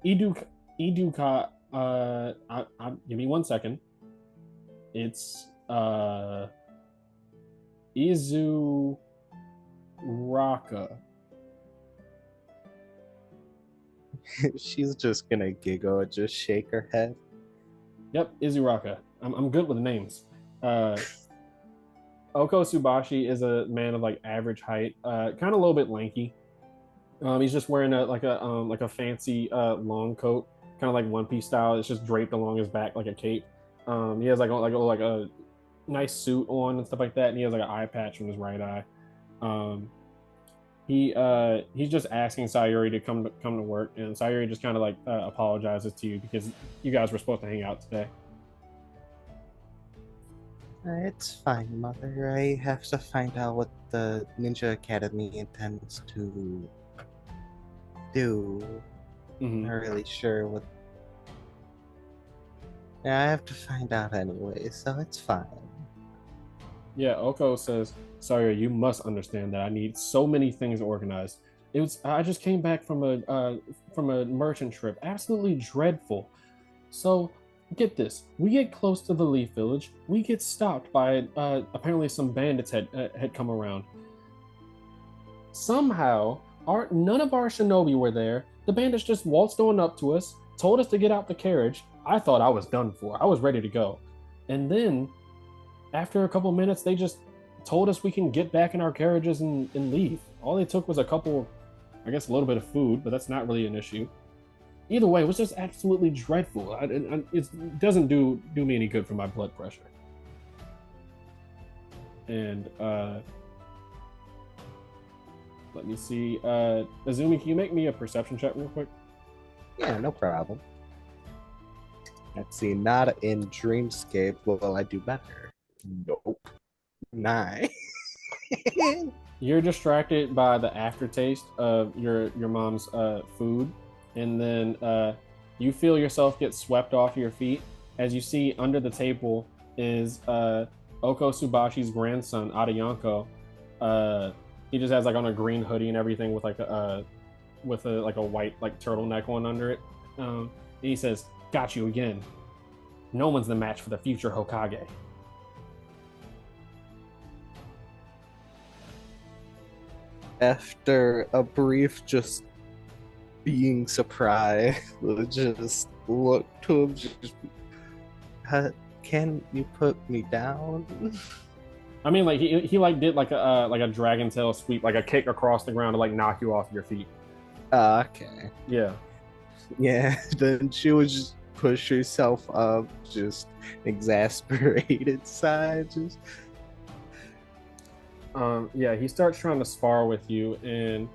Iduka. Give me 1 second. It's Izuraka." She's just gonna giggle and just shake her head. Yep, Izuraka. I'm good with names. Oko Subashi is a man of like average height, kind of a little bit lanky. He's just wearing a fancy long coat, kind of like One Piece style. It's just draped along his back like a cape. He has like a nice suit on and stuff like that, and he has like an eye patch on his right eye. He's just asking Sayuri to come to work, and Sayuri just kind of like apologizes to you because you guys were supposed to hang out today. It's fine, mother. I have to find out what the Ninja Academy intends to do. Mm-hmm. Not really sure what. Yeah, I have to find out anyway, so it's fine. Yeah, Oko says, "Sayuri, you must understand that I need so many things organized. I just came back from a merchant trip, absolutely dreadful. So get this: we get close to the Leaf Village, we get stopped by apparently some bandits had come around. Somehow, none of our shinobi were there. The bandits just waltzed on up to us, told us to get out the carriage. I thought I was done for. I was ready to go, and then after a couple minutes, they just told us we can get back in our carriages and leave. All they took was a little bit of food, but that's not really an issue. Either way, it was just absolutely dreadful. It doesn't do me any good for my blood pressure." And let me see. Azumi, can you make me a perception check real quick? Yeah, no problem. Let's see, not in Dreamscape will I do better. Nope. 9. You're distracted by the aftertaste of your mom's food, and then you feel yourself get swept off your feet as you see under the table is Oko Subashi's grandson Adayanko. He just has like on a green hoodie and everything with like a white like turtleneck on under it. And he says, "Got you again. No one's the match for the future Hokage." After a brief just being surprised, just look to him, just, "Can you put me down?" I mean, like he like did like a dragon tail sweep, like a kick across the ground to like knock you off your feet. Okay. Yeah. Yeah, then she would just push herself up, just exasperated side. Just Yeah, he starts trying to spar with you, and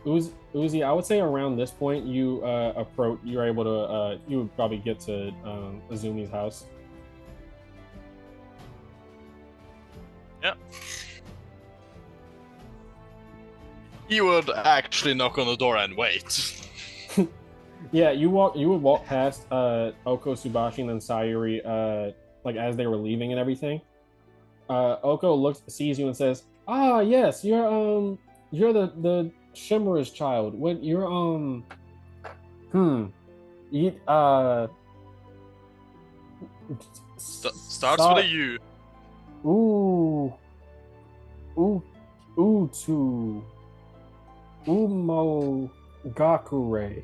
Uzi, I would say around this point you approach. You're able to. You would probably get to Azumi's house. Yeah. He would actually knock on the door and wait. Yeah, you would walk past Oko, Subashi, and then Sayuri, like as they were leaving and everything. Oko sees you and says, "Ah, yes, you're the Shimmer's child. What you're you Starts with a U. Ooh, Utu, Umo Gakure.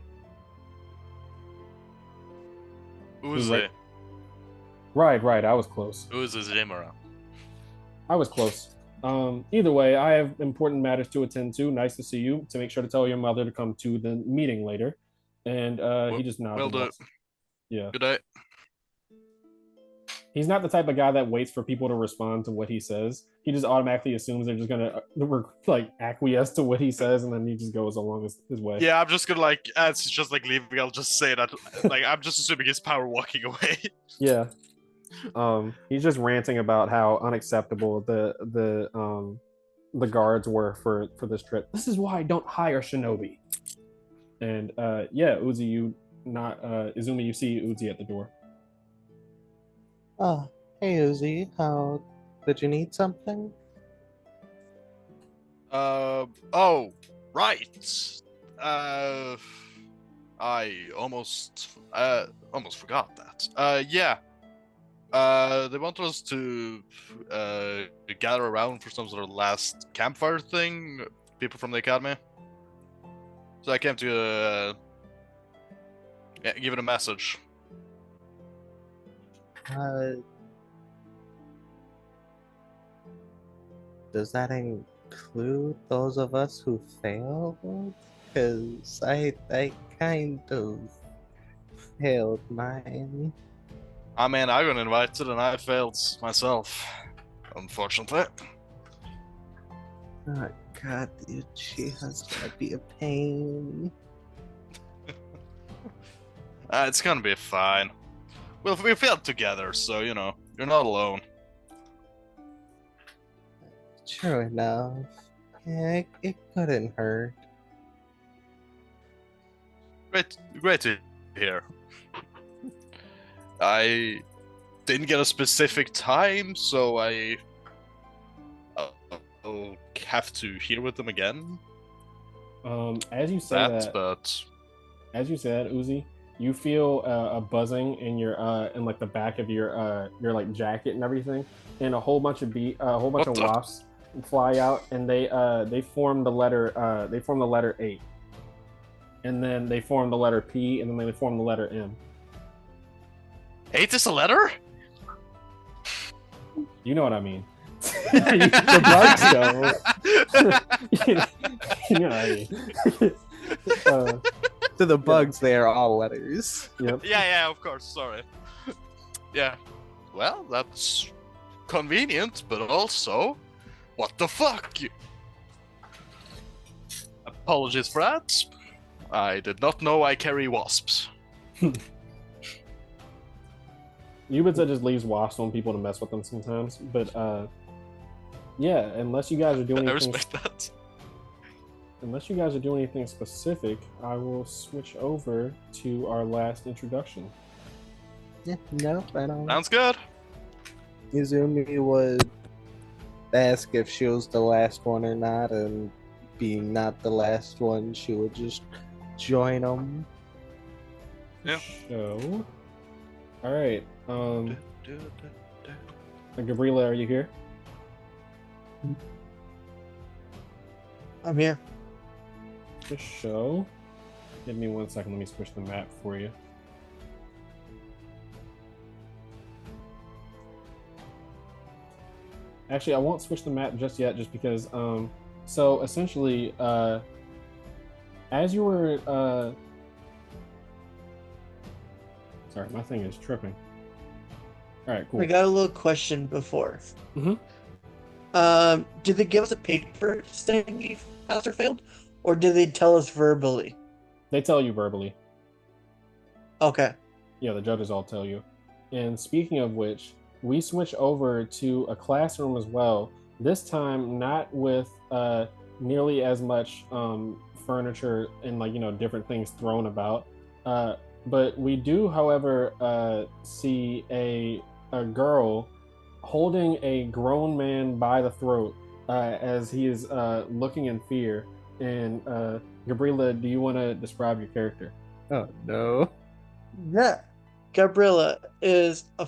Uzi. Right. I was close. Uzi Zimura. I was close. Either way, I have important matters to attend to. Nice to see you. To make sure to tell your mother to come to the meeting later. And he just nods. Will do. Yeah. Good day. He's not the type of guy that waits for people to respond to what he says. He just automatically assumes they're just gonna like acquiesce to what he says, and then he just goes along his way. Yeah, I'm just gonna like, as it's just like leaving, I'll just say that. Like, I'm just assuming his power walking away. Yeah. He's just ranting about how unacceptable the guards were for this trip. This is why I don't hire shinobi. And yeah, Uzi, Izumi, you see Uzi at the door. Hey Uzi, how did you need something? Oh, right. I almost forgot that. Yeah. They want us to gather around for some sort of last campfire thing. People from the academy. So I came to give it a message. Does that include those of us who failed? Because I kind of failed mine. I mean, I got invited and I failed myself, unfortunately. Oh God, the Uchiha's gonna be a pain. It's gonna be fine. Well, we failed together, so you know you're not alone. True enough. Yeah, it couldn't hurt. Great to hear. I didn't get a specific time, so I'll have to hear with them again. As you say as you said, Uzi, you feel a buzzing in your in like the back of your like jacket and everything, and a whole bunch of wasps fly out, and they form the letter A, and then they form the letter P, and then they form the letter M. Ain't this a letter? You know what I mean. The bugs know. You know what I mean. To the bugs, they are all letters. Yep. Yeah, of course. Sorry. Yeah. Well, that's convenient, but also, what the fuck? Apologies for that. I did not know I carry wasps. Yubitsa just leaves wasps on people to mess with them sometimes, but yeah, unless you guys are doing anything, I respect that. Unless you guys are doing anything specific, I will switch over to our last introduction. Yeah, no, I don't. Sounds good. Izumi would ask if she was the last one or not, and being not the last one, she would just join them. Yeah. So, all right. Gabriela, are you here? I'm here. The show. Give me 1 second. Let me switch the map for you. Actually, I won't switch the map just yet, just because. So essentially, as you were, sorry, my thing is tripping. All right, cool. I got a little question before. Mhm. Did they give us a paper saying we passed or failed, or did they tell us verbally? They tell you verbally. Okay. Yeah, the judges all tell you. And speaking of which, we switch over to a classroom as well. This time, not with nearly as much furniture and different things thrown about, but we do, however, see a girl holding a grown man by the throat as he is looking in fear. And Gabriela, do you want to describe your character? Oh no. Yeah. Gabriella is a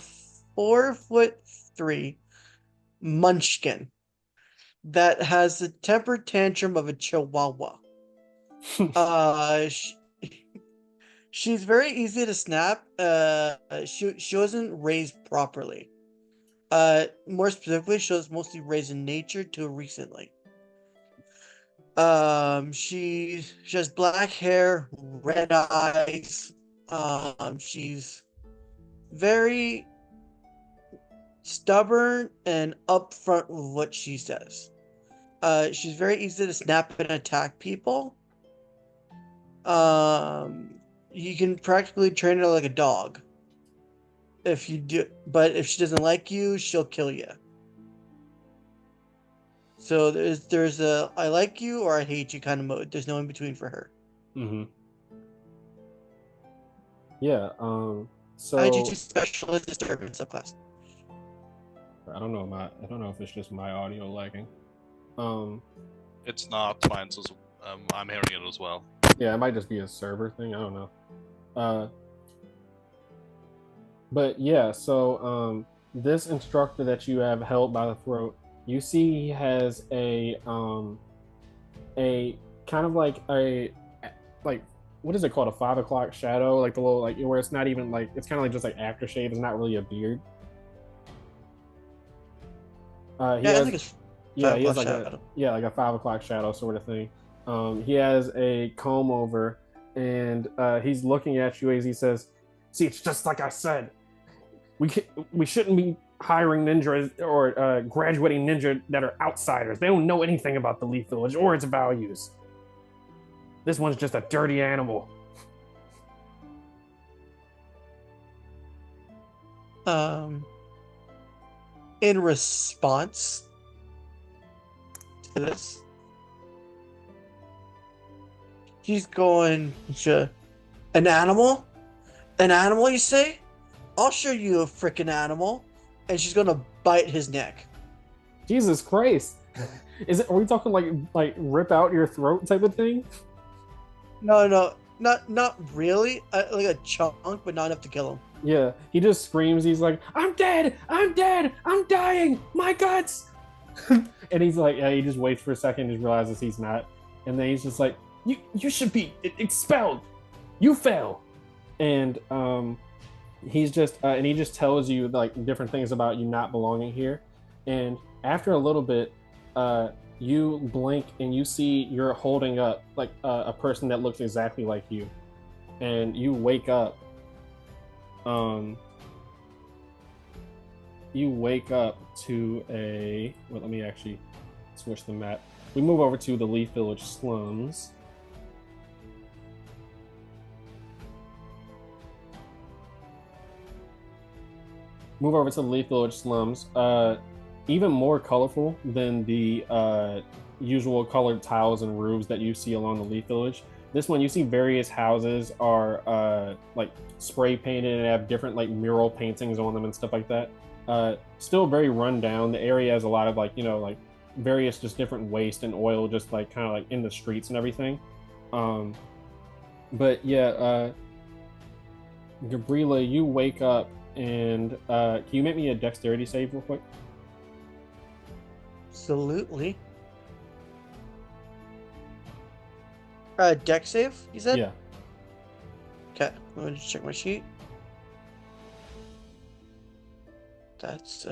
4'3" munchkin that has the temper tantrum of a chihuahua. Sh she's very easy to snap. She wasn't raised properly. More specifically, she was mostly raised in nature till recently. She has black hair, red eyes. She's very stubborn and upfront with what she says. She's very easy to snap and attack people. You can practically train her like a dog. If you do, but if she doesn't like you, she'll kill you. So there's a I like you or I hate you kind of mode. There's no in between for her. Mm-hmm. Yeah. So IGT specialist disturbance subclass. I don't know. I don't know if it's just my audio lagging. It's not mine, so I'm hearing it as well. Yeah, it might just be a server thing. I don't know. But yeah. So this instructor that you have held by the throat, you see he has a kind of like a like what is it called, a 5 o'clock shadow, like the little like where it's not even like it's kind of like just like aftershave. It's not really a beard. He Yeah, I has think it's yeah he has 5 o'clock like shadow. like a 5 o'clock shadow sort of thing. He has a comb over and he's looking at you as he says, "See, it's just like I said. We shouldn't be hiring ninjas or graduating ninja that are outsiders. They don't know anything about the Leaf Village or its values. This one's just a dirty animal." In response to this, he's going to an animal? An animal, you say? I'll show you a freaking animal. And she's gonna bite his neck. Jesus Christ! Are we talking like rip out your throat type of thing? No, not really. Like a chunk, but not enough to kill him. Yeah, he just screams. He's like, "I'm dead! I'm dead! I'm dying! My guts!" And he's like, yeah, he just waits for a second, just realizes he's not, and then he's just like, "You should be expelled. You fail." And he's just and he just tells you like different things about you not belonging here. And after a little bit, you blink and you see you're holding up like a person that looks exactly like you, and you wake up. You wake up to a well, let me actually switch the map. We move over to the Leaf Village slums. Move over to the Leaf Village slums. Even more colorful than the usual colored tiles and roofs that you see along the Leaf Village. This one, you see various houses are like spray painted and have different like mural paintings on them and stuff like that. Still very run down. The area has a lot of like like various just different waste and oil just like kind of like in the streets and everything. But yeah, Gabriela, you wake up and can you make me a dexterity save real quick? Absolutely. Deck save, you said? Yeah. Okay, let me just check my sheet. That's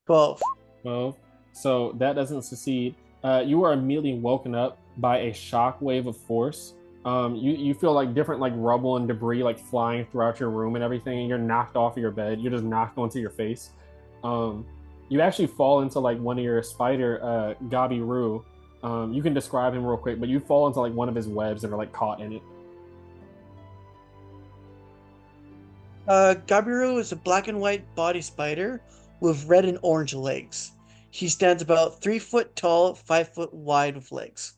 12. Well, so that doesn't succeed. You are immediately woken up by a shock wave of force. You feel like different like rubble and debris like flying throughout your room and everything, and you're knocked off of your bed. You're just knocked onto your face. Um, you actually fall into like one of your spider Gabi Roo. You can describe him real quick, but you fall into like one of his webs and are like caught in it. Gabiru is a black and white body spider with red and orange legs. He stands about 3 foot tall, 5 foot wide with legs.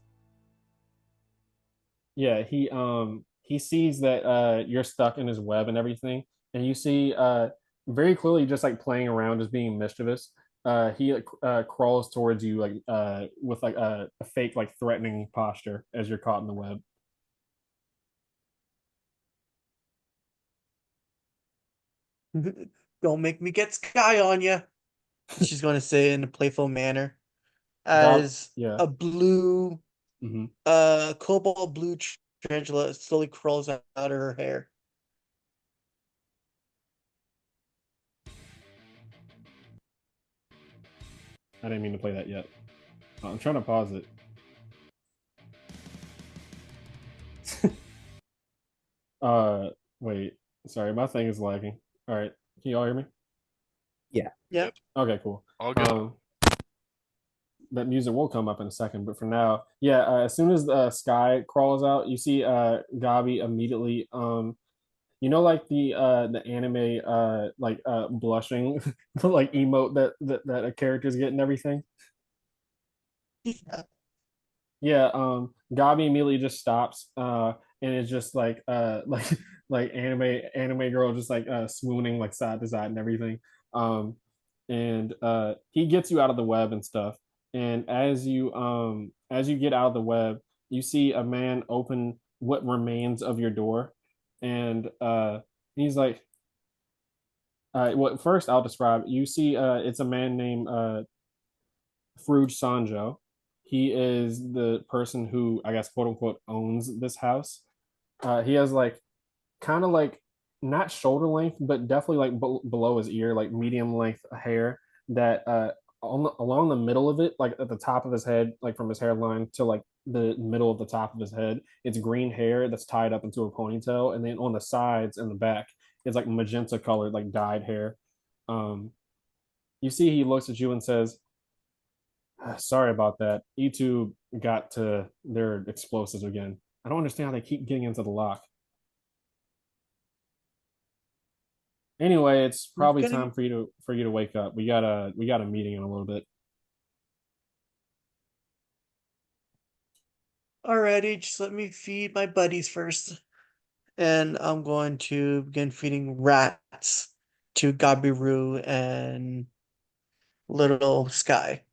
Yeah, he sees that you're stuck in his web and everything, and you see very clearly just like playing around, just being mischievous. He crawls towards you like with like a fake like threatening posture as you're caught in the web. Don't make me get Sky on you, she's going to say in a playful manner, God, as yeah. a blue, Hmm. cobalt blue tarantula slowly crawls out of her hair. I didn't mean to play that yet. I'm trying to pause it. uh, Wait. Sorry, my thing is lagging. All right, can you all hear me? Yeah. Yeah. Okay, cool. All good. That music will come up in a second, but for now, yeah. As soon as Sky crawls out, you see Gabi immediately. Like the anime like blushing like emote that a character's getting everything. Yeah. Yeah, Gabi immediately just stops and it's just like like anime girl just like swooning like side to side and everything. Um and he gets you out of the web and stuff. And as you get out of the web, you see a man open what remains of your door. And he's like well, first I'll describe. You see it's a man named Fruge Sanjo. He is the person who, I guess, quote unquote, owns this house. He has like kind of like not shoulder length, but definitely like below his ear, like medium length hair that along the middle of it, like at the top of his head, like from his hairline to like the middle of the top of his head, it's green hair that's tied up into a ponytail, and then on the sides and the back, it's like magenta colored, like dyed hair. Um, you see, he looks at you and says, sorry about that. E2 got to their explosives again. I don't understand how they keep getting into the lock. Anyway, it's Who's probably gonna? time for you to wake up. We got a meeting in a little bit. Alrighty, just let me feed my buddies first. And I'm going to begin feeding rats to Gabiru and Little Sky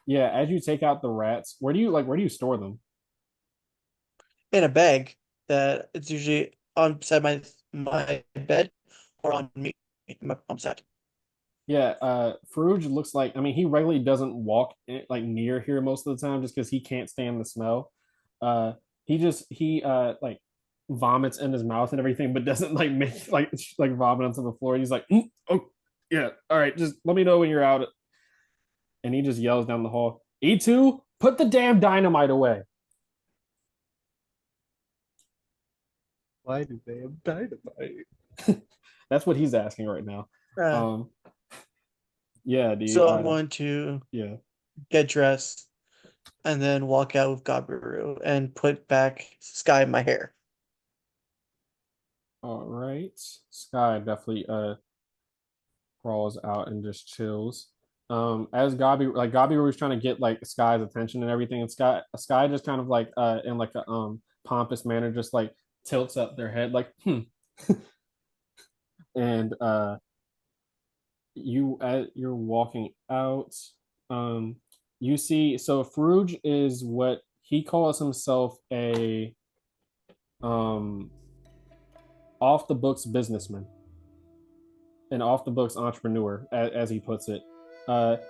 Yeah, as you take out the rats, where do you store them? in a bag that it's usually on beside my bed or on me, my mom's side. Yeah, Farouj looks like, I mean, he regularly doesn't walk like near here most of the time just because he can't stand the smell. Uh, he like vomits in his mouth and everything, but doesn't like make like vomit onto the floor. He's like, oh yeah, all right, just let me know when you're out. And he just yells down the hall, E2, put the damn dynamite away. Why do they have dynamite? That's what he's asking right now. Uh, Um, yeah, dude. so I'm going to Yeah. get dressed and then walk out with Gabiru and put back Sky in my hair. All right. Sky definitely crawls out and just chills. As Gabi was trying to get like Sky's attention and everything, and Sky just kind of like in like a pompous manner just like tilts up their head like and as you're walking out, um you see, so Farouj is what he calls himself, a um off the books businessman, an off the books entrepreneur, as he puts it.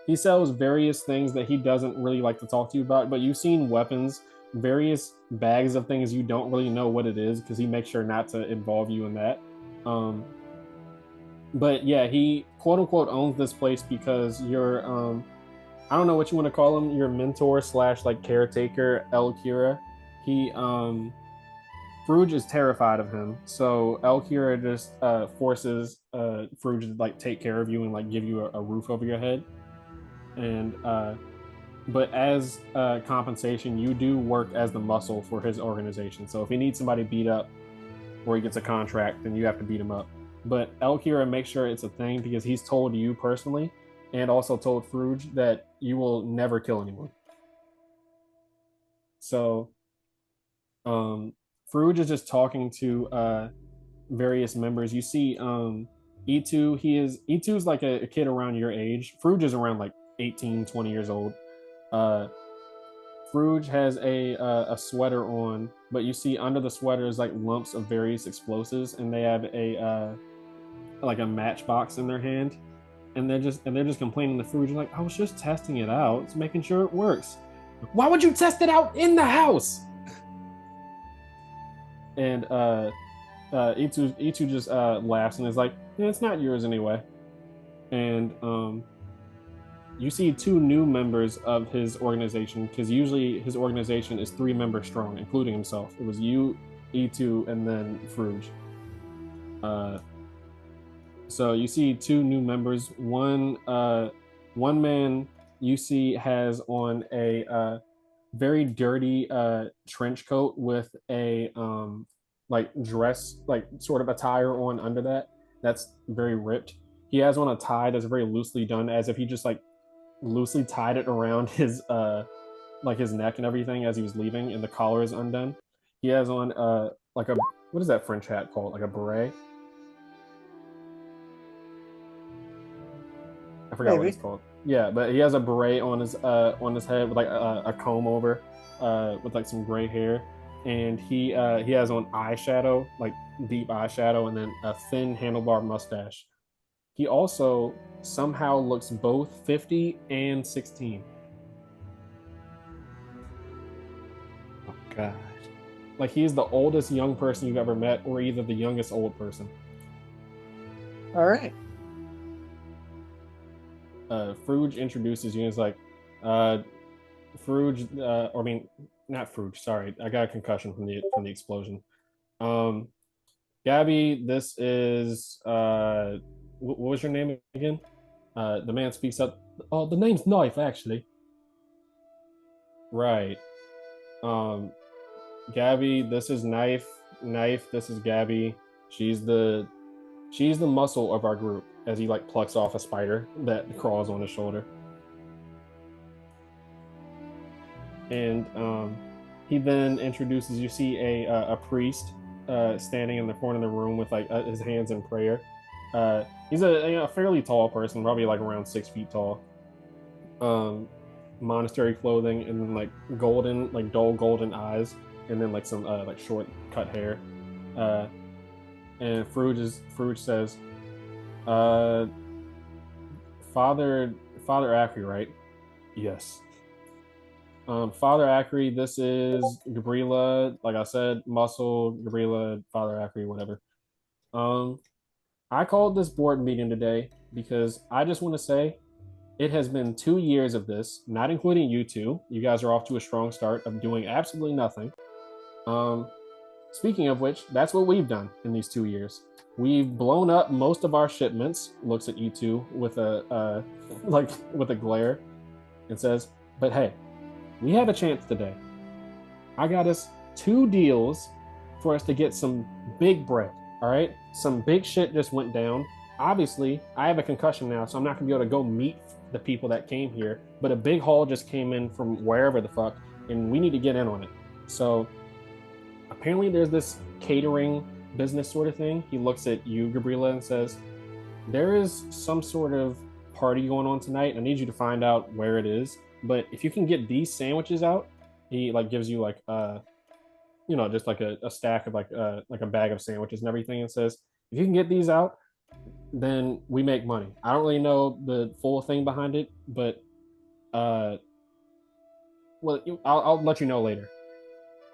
He sells various things that he doesn't really like to talk to you about, but you've seen weapons, various bags of things you don't really know what it is because he makes sure not to involve you in that. Um, but yeah, he quote unquote owns this place because I don't know what you want to call him, your mentor slash like caretaker, El Kira. He Fruge is terrified of him, so El Kira just forces Fruge to like take care of you and like give you a roof over your head. And but as compensation, you do work as the muscle for his organization. So if he needs somebody beat up or he gets a contract, then you have to beat him up. But El Kira makes sure it's a thing because he's told you personally and also told Fruge that you will never kill anyone. So Fruge is just talking to various members. You see E2, E2's like a kid around your age. Fruge is around like 18, 20 years old. Fruge has a sweater on, but you see under the sweater is like lumps of various explosives, and they have a like a matchbox in their hand, and they're just complaining to Fruge like, I was just testing it out, it's making sure it works. Why would you test it out in the house? And E2 just laughs and is like, yeah, it's not yours anyway. And you see two new members of his organization, because usually his organization is 3 members strong, including himself. It was you, E2, and then Fruge. So you see 2 new members. One man you see has on a very dirty trench coat with a like dress, like sort of attire on under that. That's very ripped. He has on a tie that's very loosely done, as if he just like loosely tied it around his like his neck and everything as he was leaving, and the collar is undone. He has on like a, what is that French hat called? Like a beret? I forgot what it's Maybe. called. Yeah, but he has a beret on his head with like a comb over, with like some gray hair, and he has on eyeshadow, like deep eyeshadow, and then a thin handlebar mustache. He also somehow looks both 50 and 16. Oh God. Like he's the oldest young person you've ever met, or either the youngest old person. All right. Fruge introduces you and is like, Fruge, or I mean, not Fruge. Sorry, I got a concussion from the explosion. Gabby, this is what was your name again? The man speaks up. Oh, the name's Knife, actually. Right. Um, Gabby, this is Knife. Knife, this is Gabby. She's the muscle of our group. As he like plucks off a spider that crawls on his shoulder. And he then introduces, you see a priest standing in the corner of the room with like his hands in prayer. He's a fairly tall person, probably like around 6 feet tall. Monastery clothing, and then like golden, like dull golden eyes, and then like some like short cut hair. And Fruge says, Father Acri, right? Yes. Father Acri, this is Gabriela. Like I said, Muscle, Gabriela, Father Acri, whatever. I called this board meeting today because I just want to say it has been 2 years of this, not including you two. You guys are off to a strong start of doing absolutely nothing. Speaking of which, that's what we've done in these 2 years. We've blown up most of our shipments. Looks at you two with a like with a glare, and says, "But hey, we have a chance today. I got us 2 deals for us to get some big bread. All right, some big shit just went down. Obviously, I have a concussion now, so I'm not gonna be able to go meet the people that came here. But a big haul just came in from wherever the fuck, and we need to get in on it. So apparently, there's this catering business sort of thing." He looks at you, Gabriela, and says, "There is some sort of party going on tonight. I need you to find out where it is. But if you can get these sandwiches out," he like gives you like just like a stack of like a bag of sandwiches and everything, and says, "If you can get these out, then we make money." I don't really know the full thing behind it, but well, I'll let you know later.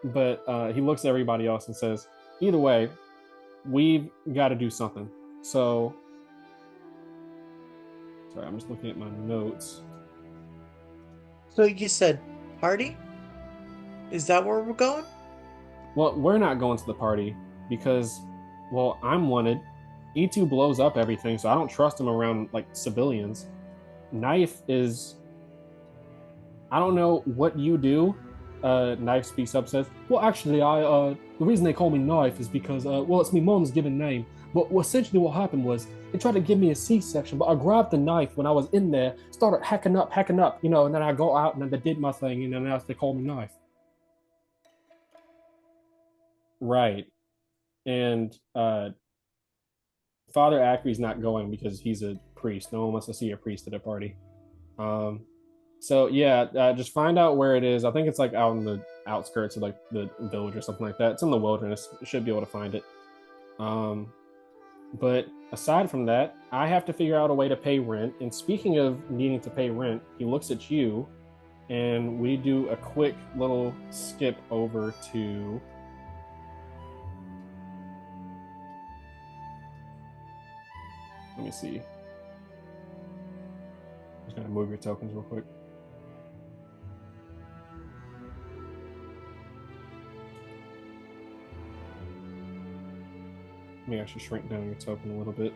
But he looks at everybody else and says, "Either way, we've got to do something." So, sorry, I'm just looking at my notes. So you said party? Is that where we're going? Well, we're not going to the party because, well, I'm wanted. E2 blows up everything, so I don't trust him around like civilians. Knife is, I don't know what you do. Knife speaks up, says, "Well, actually, the reason they call me Knife is because, well, it's my mom's given name. But essentially, what happened was they tried to give me a C-section, but I grabbed the knife when I was in there, started hacking up, and then I go out and then they did my thing, and then now they call me Knife." Right. And Father Acree's not going because he's a priest. No one wants to see a priest at a party. So yeah, just find out where it is. I think it's like out in the outskirts of like the village or something like that. It's in the wilderness. You should be able to find it. But aside from that, I have to figure out a way to pay rent. And speaking of needing to pay rent, he looks at you, and we do a quick little skip over to. Let me see. I'm just gonna move your tokens real quick. Let me actually shrink down your token a little bit.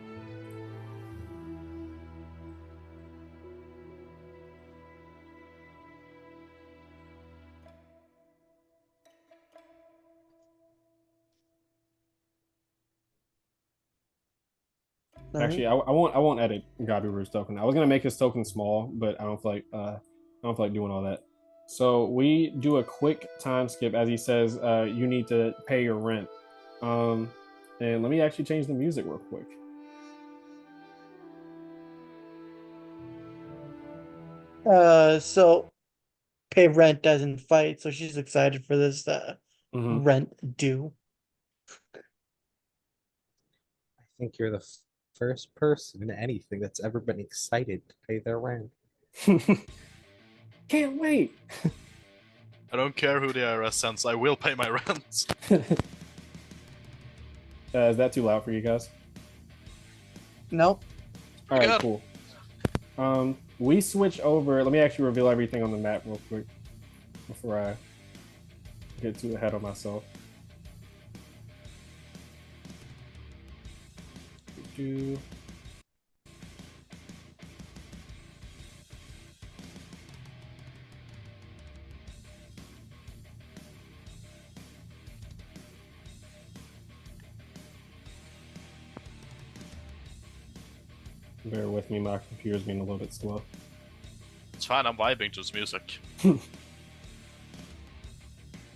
Actually, I won't edit Gabiru's token. I was gonna make his token small, but I don't feel like doing all that. So we do a quick time skip as he says, "You need to pay your rent." And let me actually change the music real quick. So pay rent doesn't fight, so she's excited for this Mhm. rent due. I think you're the first person in anything that's ever been excited to pay their rent. Can't wait. I don't care who the IRS sends. I will pay my rent. Is that too loud for you guys? No. All right, Yeah. cool. We switch over. Let me actually reveal everything on the map real quick before I get too ahead of myself. Bear with me, my computer's being a little bit slow. It's fine, I'm vibing to this music.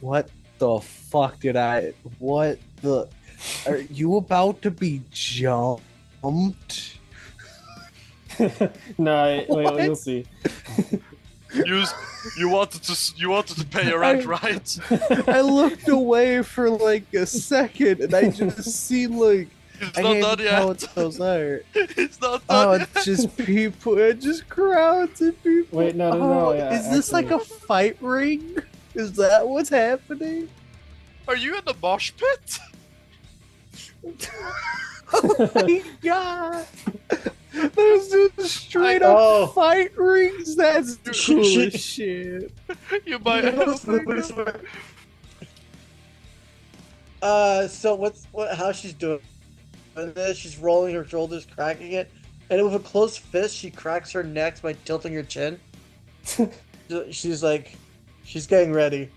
What the fuck did I? What the? Are you about to be jumped? No, What? you'll see. You wanted to pay your rent, right? I looked away for like a second, and I just seen like It's I not can't done tell yet. what those are. It's not Oh, done yet. it's just people. It's just crowds of people. Wait, no, Oh, yeah, is this like a fight ring? Is that what's happening? Are you in the mosh pit? Oh my god! There's just straight Oh. up fight rings. That's She- cool she- as shit. You might Yes, have. So how she's doing this? She's rolling her shoulders, cracking it, and with a closed fist, she cracks her neck by tilting her chin. She's like, she's getting ready.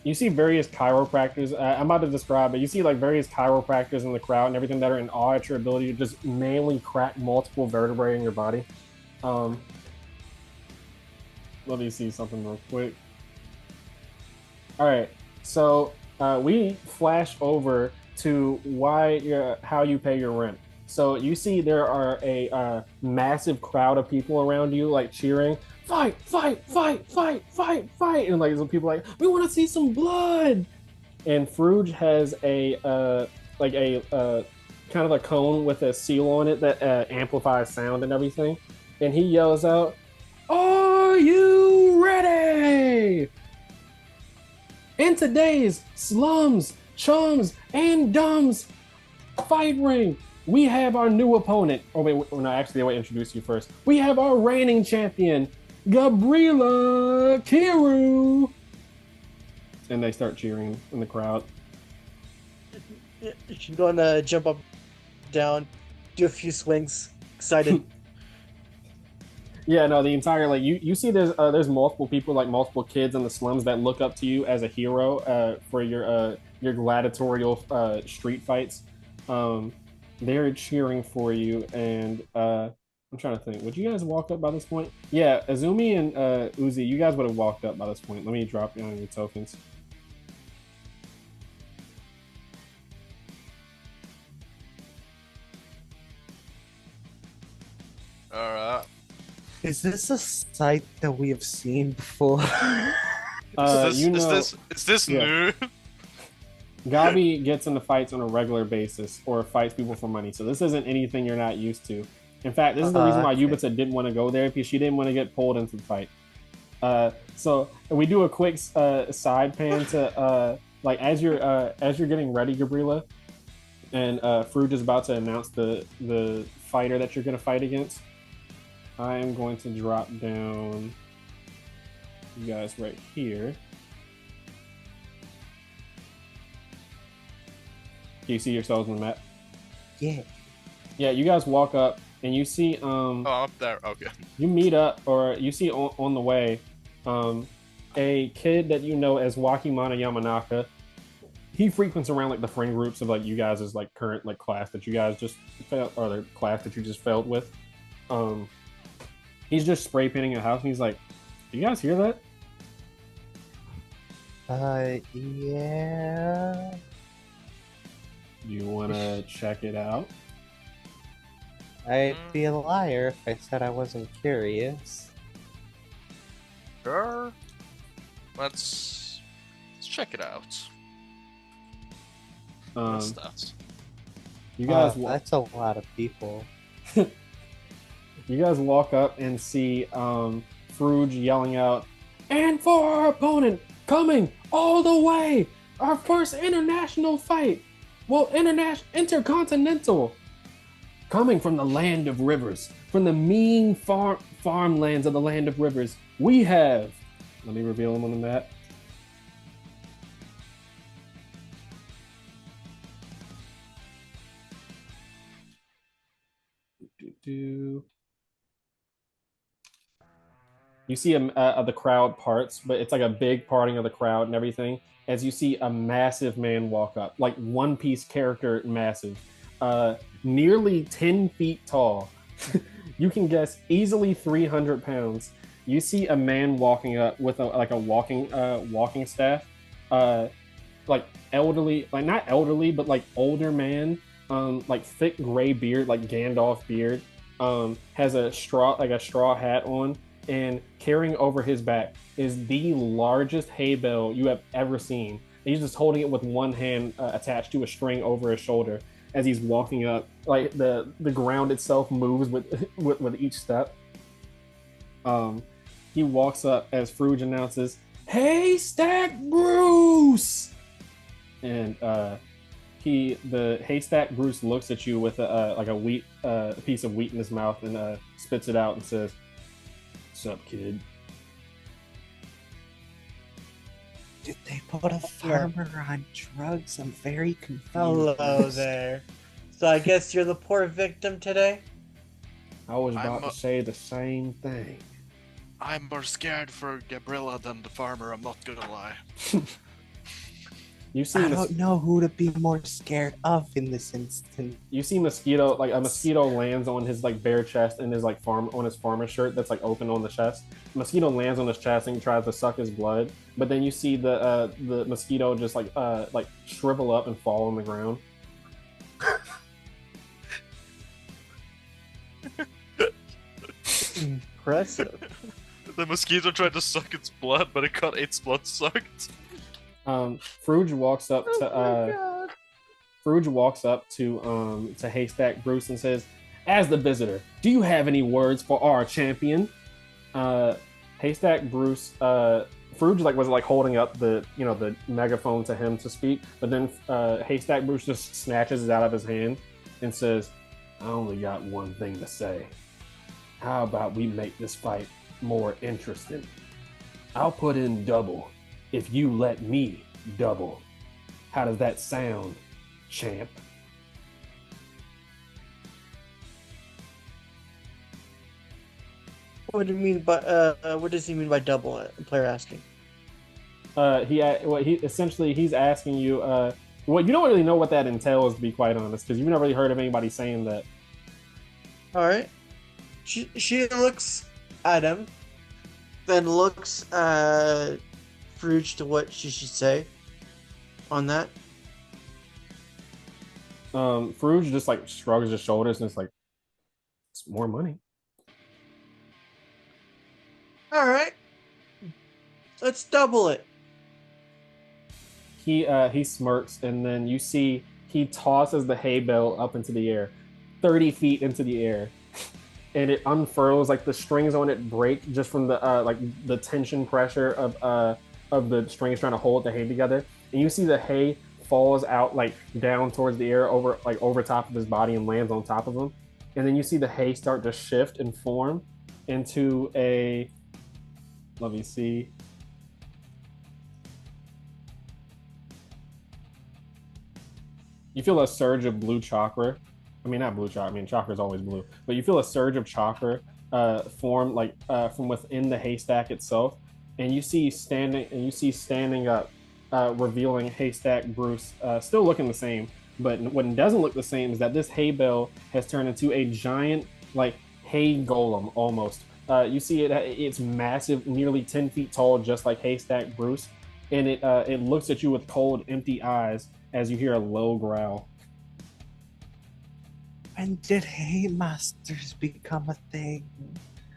You see various chiropractors. I'm about to describe it. You see like various chiropractors in the crowd and everything that are in awe at your ability to just manually crack multiple vertebrae in your body. Let me see something real quick. All right, so we flash over to how you pay your rent. So you see there are a massive crowd of people around you, like cheering, "Fight, fight, fight, fight, fight, fight!" And like some people like, "We want to see some blood." And Fruge has a kind of a cone with a seal on it that amplifies sound and everything. And he yells out, "Are you ready?" In today's slums, chums, and dumbs fight ring, we have our new opponent. Oh wait, no, actually, I want to introduce you first. We have our reigning champion, Gabriela Kiru, and they start cheering in the crowd. She's gonna jump up, down, do a few swings. Excited. Yeah, no, the entire like you see there's multiple people, like multiple kids in the slums that look up to you as a hero for your gladiatorial street fights. Um, they're cheering for you, and I'm trying to think. Would you guys walk up by this point? Yeah, Azumi and Uzi, you guys would have walked up by this point. Let me drop you on your tokens. All right. Is this a sight that we have seen before? Is this yeah. new? Gabi gets into fights on a regular basis or fights people for money. So this isn't anything you're not used to. In fact, this is the reason why Okay. Yubita didn't want to go there, because she didn't want to get pulled into the fight. So we do a quick side pan to like as you're getting ready, Gabriela, and Fruge is about to announce the fighter that you're going to fight against. I am going to drop down you guys right here. Do you see yourselves on the map? Yeah. Yeah, you guys walk up and you see Oh, I'm up there. Okay. you meet up, or you see on the way a kid that you know as Wakimana Yamanaka. He frequents around like the friend groups of like you guys' as like current like class that you guys just failed, or the class that you just failed with. He's just spray painting a house and he's like, "Do you guys hear that?" Yeah. Do you want to check it out? I'd be a liar if I said I wasn't curious. Sure. Let's check it out. What's that? You guys, that's a lot of people. you guys walk up and see Fruge yelling out, "And for our opponent, coming all the way, our first international fight, well, intercontinental, coming from the land of rivers, from the mean farmlands of the land of rivers, we have." Let me reveal him on the map. You see the crowd parts, but it's like a big parting of the crowd and everything. As you see a massive man walk up, like One Piece character, massive, nearly 10 feet tall. You can guess easily 300 pounds. You see a man walking up with a walking staff, like elderly, like not elderly, but like older man, like thick gray beard, like Gandalf beard, has a straw hat on, and carrying over his back is the largest hay bale you have ever seen. And he's just holding it with one hand attached to a string over his shoulder as he's walking up. Like the ground itself moves with each step. He walks up as Fruge announces, "Haystack Bruce!" And the Haystack Bruce looks at you with a piece of wheat in his mouth and spits it out and says, "What's up, kid?" Did they put a farmer on drugs? I'm very confused. Hello there. So I guess you're the poor victim today? I was about to say the same thing. I'm more scared for Gabriela than the farmer, I'm not gonna lie. You see I don't know who to be more scared of in this instance. You see mosquito, like a mosquito lands on his like bare chest and his like farmer shirt that's like open on the chest. The mosquito lands on his chest and tries to suck his blood, but then you see the mosquito just like shrivel up and fall on the ground. Impressive. The mosquito tried to suck its blood, but it got its blood sucked. Fruge walks up to Haystack Bruce and says, "As the visitor, do you have any words for our champion?" Haystack Bruce, Fruge was holding up the megaphone to him to speak, but then Haystack Bruce just snatches it out of his hand and says, "I only got one thing to say. How about we make this fight more interesting. I'll put in double if you let me double. How does that sound, champ? What do you mean by what does he mean by double? Player asking. He's asking you. Well, you don't really know what that entails, to be quite honest, because you've never really heard of anybody saying that. All right. She looks at him, then looks at Fruge to what she should say on that. Fruge just like shrugs his shoulders and it's like, it's more money. All right. Let's double it. He smirks, and then you see he tosses the hay bale up into the air, 30 feet into the air, and it unfurls. Like the strings on it break just from the like the tension pressure of the strings trying to hold the hay together. And you see the hay falls out like down towards the air over top of his body and lands on top of him. And then you see the hay start to shift and form into a, let me see. You feel a surge of blue chakra. I mean, not blue chakra. I mean, chakra is always blue. But you feel a surge of chakra form like from within the haystack itself, and you see standing up, revealing Haystack Bruce, still looking the same. But what doesn't look the same is that this hay bale has turned into a giant, like hay golem almost. You see it's massive, nearly 10 feet tall, just like Haystack Bruce, and it looks at you with cold, empty eyes as you hear a low growl. When did hay masters become a thing?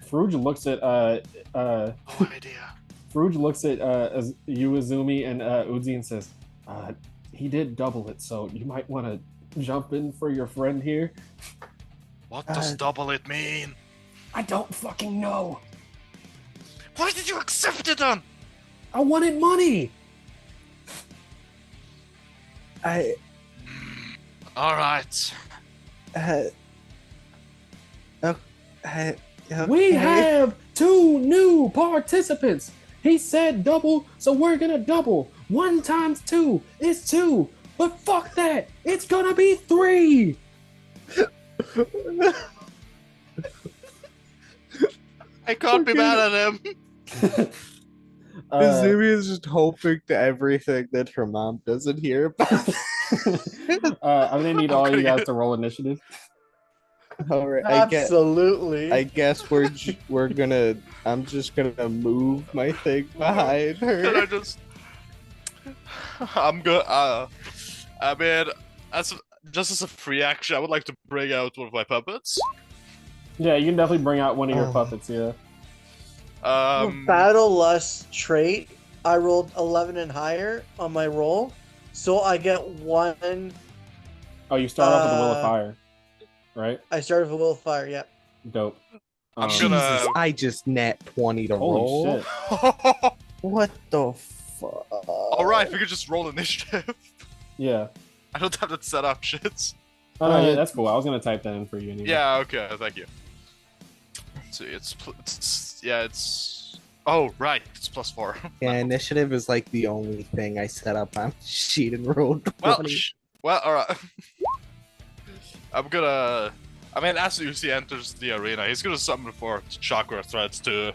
Fruge looks at No idea. Fruge looks at Uazumi and Uzi and says, he did double it, so you might want to jump in for your friend here. What does double it mean? I don't fucking know. Why did you accept it then? I wanted money. All right. We have 2 new participants. He said double, so we're gonna double. 1 times 2 is 2. But fuck that. It's gonna be 3. I can't be mad at him. Izumi is just hoping to everything that her mom doesn't hear about. I'm gonna need all you guys to roll initiative. All right, Absolutely. I guess we're gonna. I'm just gonna move my thing behind Can her. I just? I'm good. I mean, just as a free action, I would like to bring out one of my puppets. Yeah, you can definitely bring out one of your puppets. Yeah. Battle Lust trait. I rolled 11 and higher on my roll, so I get 1. Oh, you start off with the Will of Fire, right? I started with Will of Fire. Yeah. Dope. I'm Jesus, gonna- I just net 20 to Holy roll. shit. What the fuck? All right, we could just roll initiative. Yeah. I don't have that set up, shit. Oh, no, yeah, that's cool. I was gonna type that in for you anyway. Yeah. Okay. Thank you. So it's oh right, it's +4. Yeah, initiative is like the only thing I set up on the sheet and rolled 20. Well, all right. I'm gonna. I mean, as Uzi enters the arena, he's gonna summon 4 chakra threads to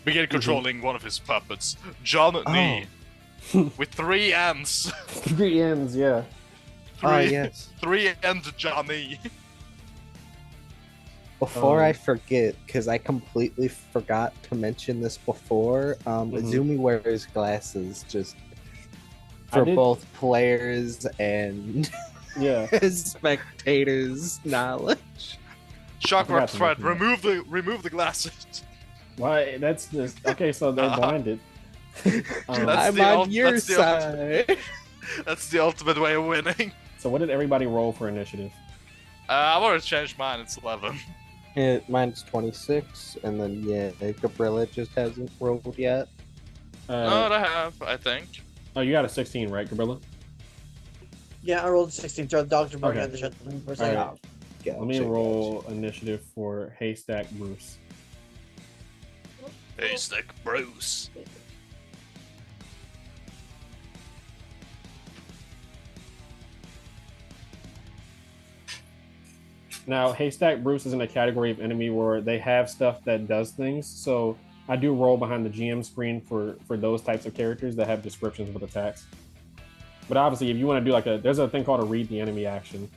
begin controlling one of his puppets, John Nee, with 3 ends. 3 ends, yeah. Yes. 3-end Johnny. Before I forget, because I completely forgot to mention this before, Izumi wears glasses just for both players and Yeah. spectators' knowledge. Chakra thread, remove the glasses. Why? That's just okay. So they're blinded. I'm on your side. That's the ultimate way of winning. So what did everybody roll for initiative? I've already changed mine. It's 11. Yeah, mine's 26, and then Gabriella just hasn't rolled yet. No, I have, I think. Oh, you got a 16, right, Gabriella? Yeah, I rolled 16. So the doctor brought Okay. out the shut for a All right. second. Gotcha, Let me roll initiative for Haystack Bruce. Haystack Bruce. Now, Haystack Bruce is in a category of enemy where they have stuff that does things. So I do roll behind the GM screen for those types of characters that have descriptions with attacks. But obviously, if you want to do like there's a thing called a read the enemy action.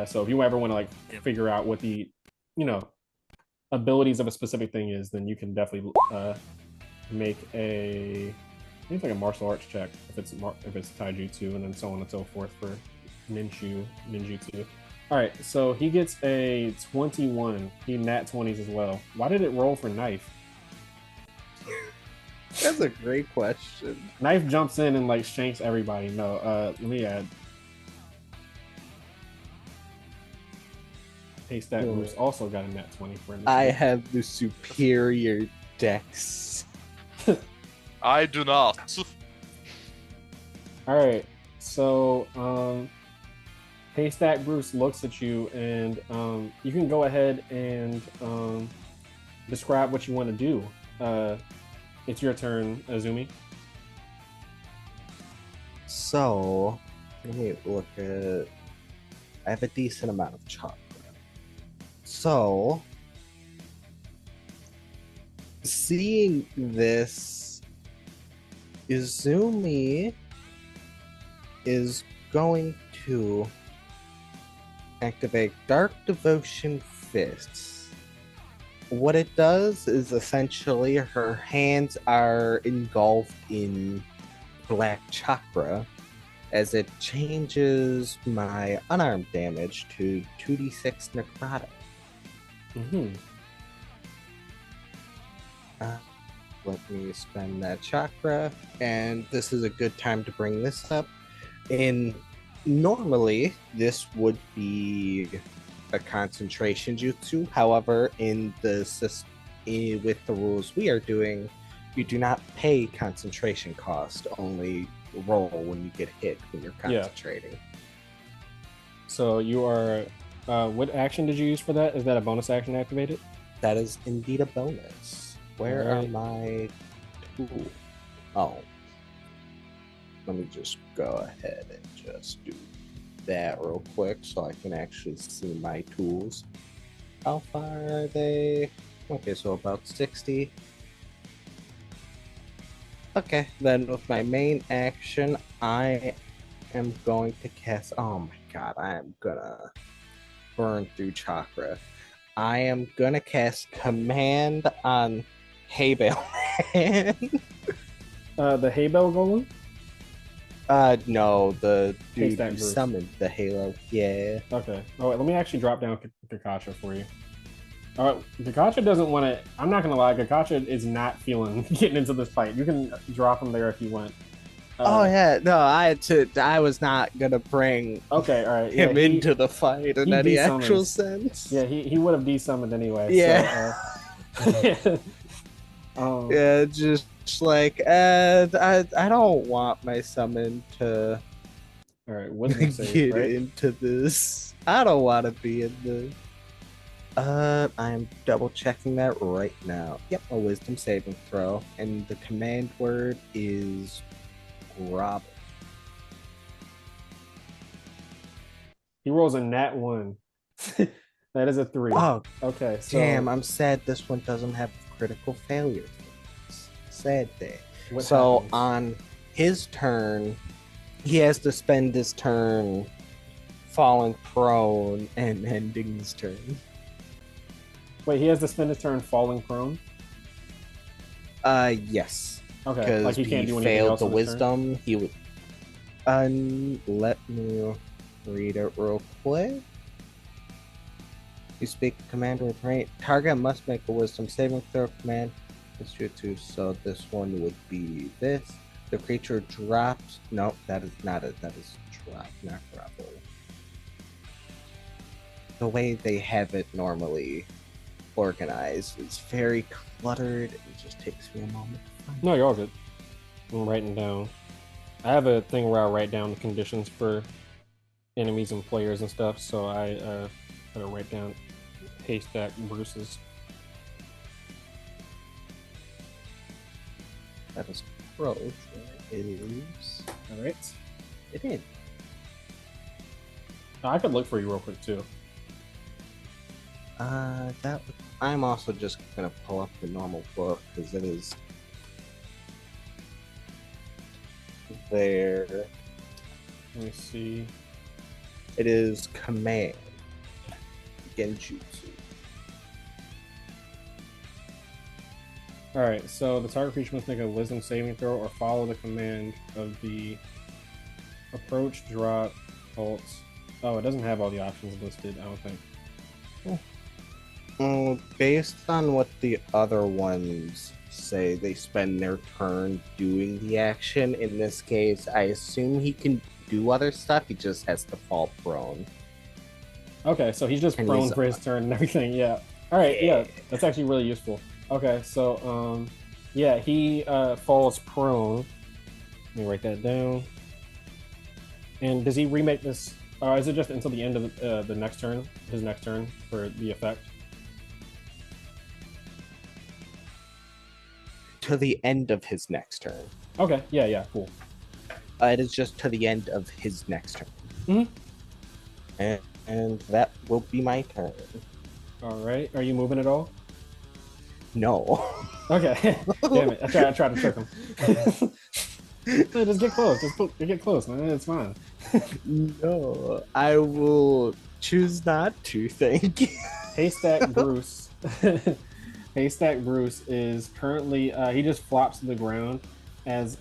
So if you ever want to like figure out what the, abilities of a specific thing is, then you can definitely make I think it's like a martial arts check if it's taijutsu, and then so on and so forth for ninjutsu. All right, so he gets a 21. He nat 20s as well. Why did it roll for knife? That's a great question. Knife jumps in and like shanks everybody. No, let me add. Haystack Bruce also got a nat 20 for initiative. I have the superior dex. I do not. All right, so Haystack Bruce looks at you, and you can go ahead and describe what you want to do. It's your turn, Azumi. So, let me look at. I have a decent amount of chakra. So, seeing this, Izumi is going to activate Dark Devotion Fists. What it does is essentially her hands are engulfed in black chakra as it changes my unarmed damage to 2d6 necrotic. Let me spend that chakra, and this is a good time to bring this up. Normally, this would be a concentration jutsu. However, with the rules we are doing, you do not pay concentration cost, only roll when you get hit when you're concentrating. So you are what action did you use for that? Is that a bonus action activated? That is indeed a bonus. Where are my tools? Oh. Let me just go ahead and just do that real quick so I can actually see my tools. How far are they? Okay, so about 60. Okay, then with my main action, I am going to cast... Oh my god, I am gonna burn through chakra. I am gonna cast Command on Haybale Man. The Haybale Golem? No, the dude Haystack who Bruce. summoned the Halo. Yeah. Okay. Oh, wait, let me actually drop down Kakacha for you. All right, Kakacha doesn't want to. I'm not gonna lie, Kakacha is not feeling getting into this fight. You can drop him there if you want. Oh yeah, no, I was not gonna bring Okay, all right. him into the fight in any actual sense. Yeah, he would have desummoned anyway. Yeah. So, yeah, just like I don't want my summon to all right, wisdom save, get right? into this. I don't want to be in this. I'm double checking that right now. Yep, a wisdom saving throw, and the command word is grovel. He rolls a nat 1. That is a 3. Oh, okay. So, damn! I'm sad this one doesn't have critical failure. Sad thing. what So happens? on his turn, he has to spend his turn falling prone and ending his turn. Wait, he has to spend his turn falling prone. Yes. Okay, Because like he can't do anything failed else the on his turn? wisdom. He would. Let me read it real quick. You speak command with range. Target must make a wisdom saving throw command. It's jutsu, so this one would be this. The creature drops. No, that is not it. That is drop, not grapple. The way they have it normally organized is very cluttered. It just takes me a moment to find. No, you're all good. I'm writing down. I have a thing where I write down the conditions for enemies and players and stuff, so I gotta write down Haystack Bruce's. That is close. It is. All right. It is. I could look for you real quick too. I'm also just gonna pull up the normal book because it is there. Let me see. It is command genjutsu. All right. So the target creature must make a wisdom saving throw or follow the command of the approach, drop, ult. Oh, it doesn't have all the options listed, I don't think. Based on what the other ones say, they spend their turn doing the action. In this case, I assume he can do other stuff. He just has to fall prone. Okay, so he's just And prone he's- for his turn and everything. Yeah. All right. Yeah, that's actually really useful. Okay, so yeah, he falls prone. Let me write that down. And does he remake this? Or is it just until the end of the next turn? His next turn for the effect? To the end of his next turn. Okay. Yeah. Yeah. Cool. It is just to the end of his next turn. Mhm. And that will be my turn. All right. Are you moving at all? No. Okay. Damn it! I tried to trick him. No, just get close. Just get close, man. It's fine. No. I will choose not to, thank you. Haystack Bruce. Haystack Bruce is currently he just flops to the ground as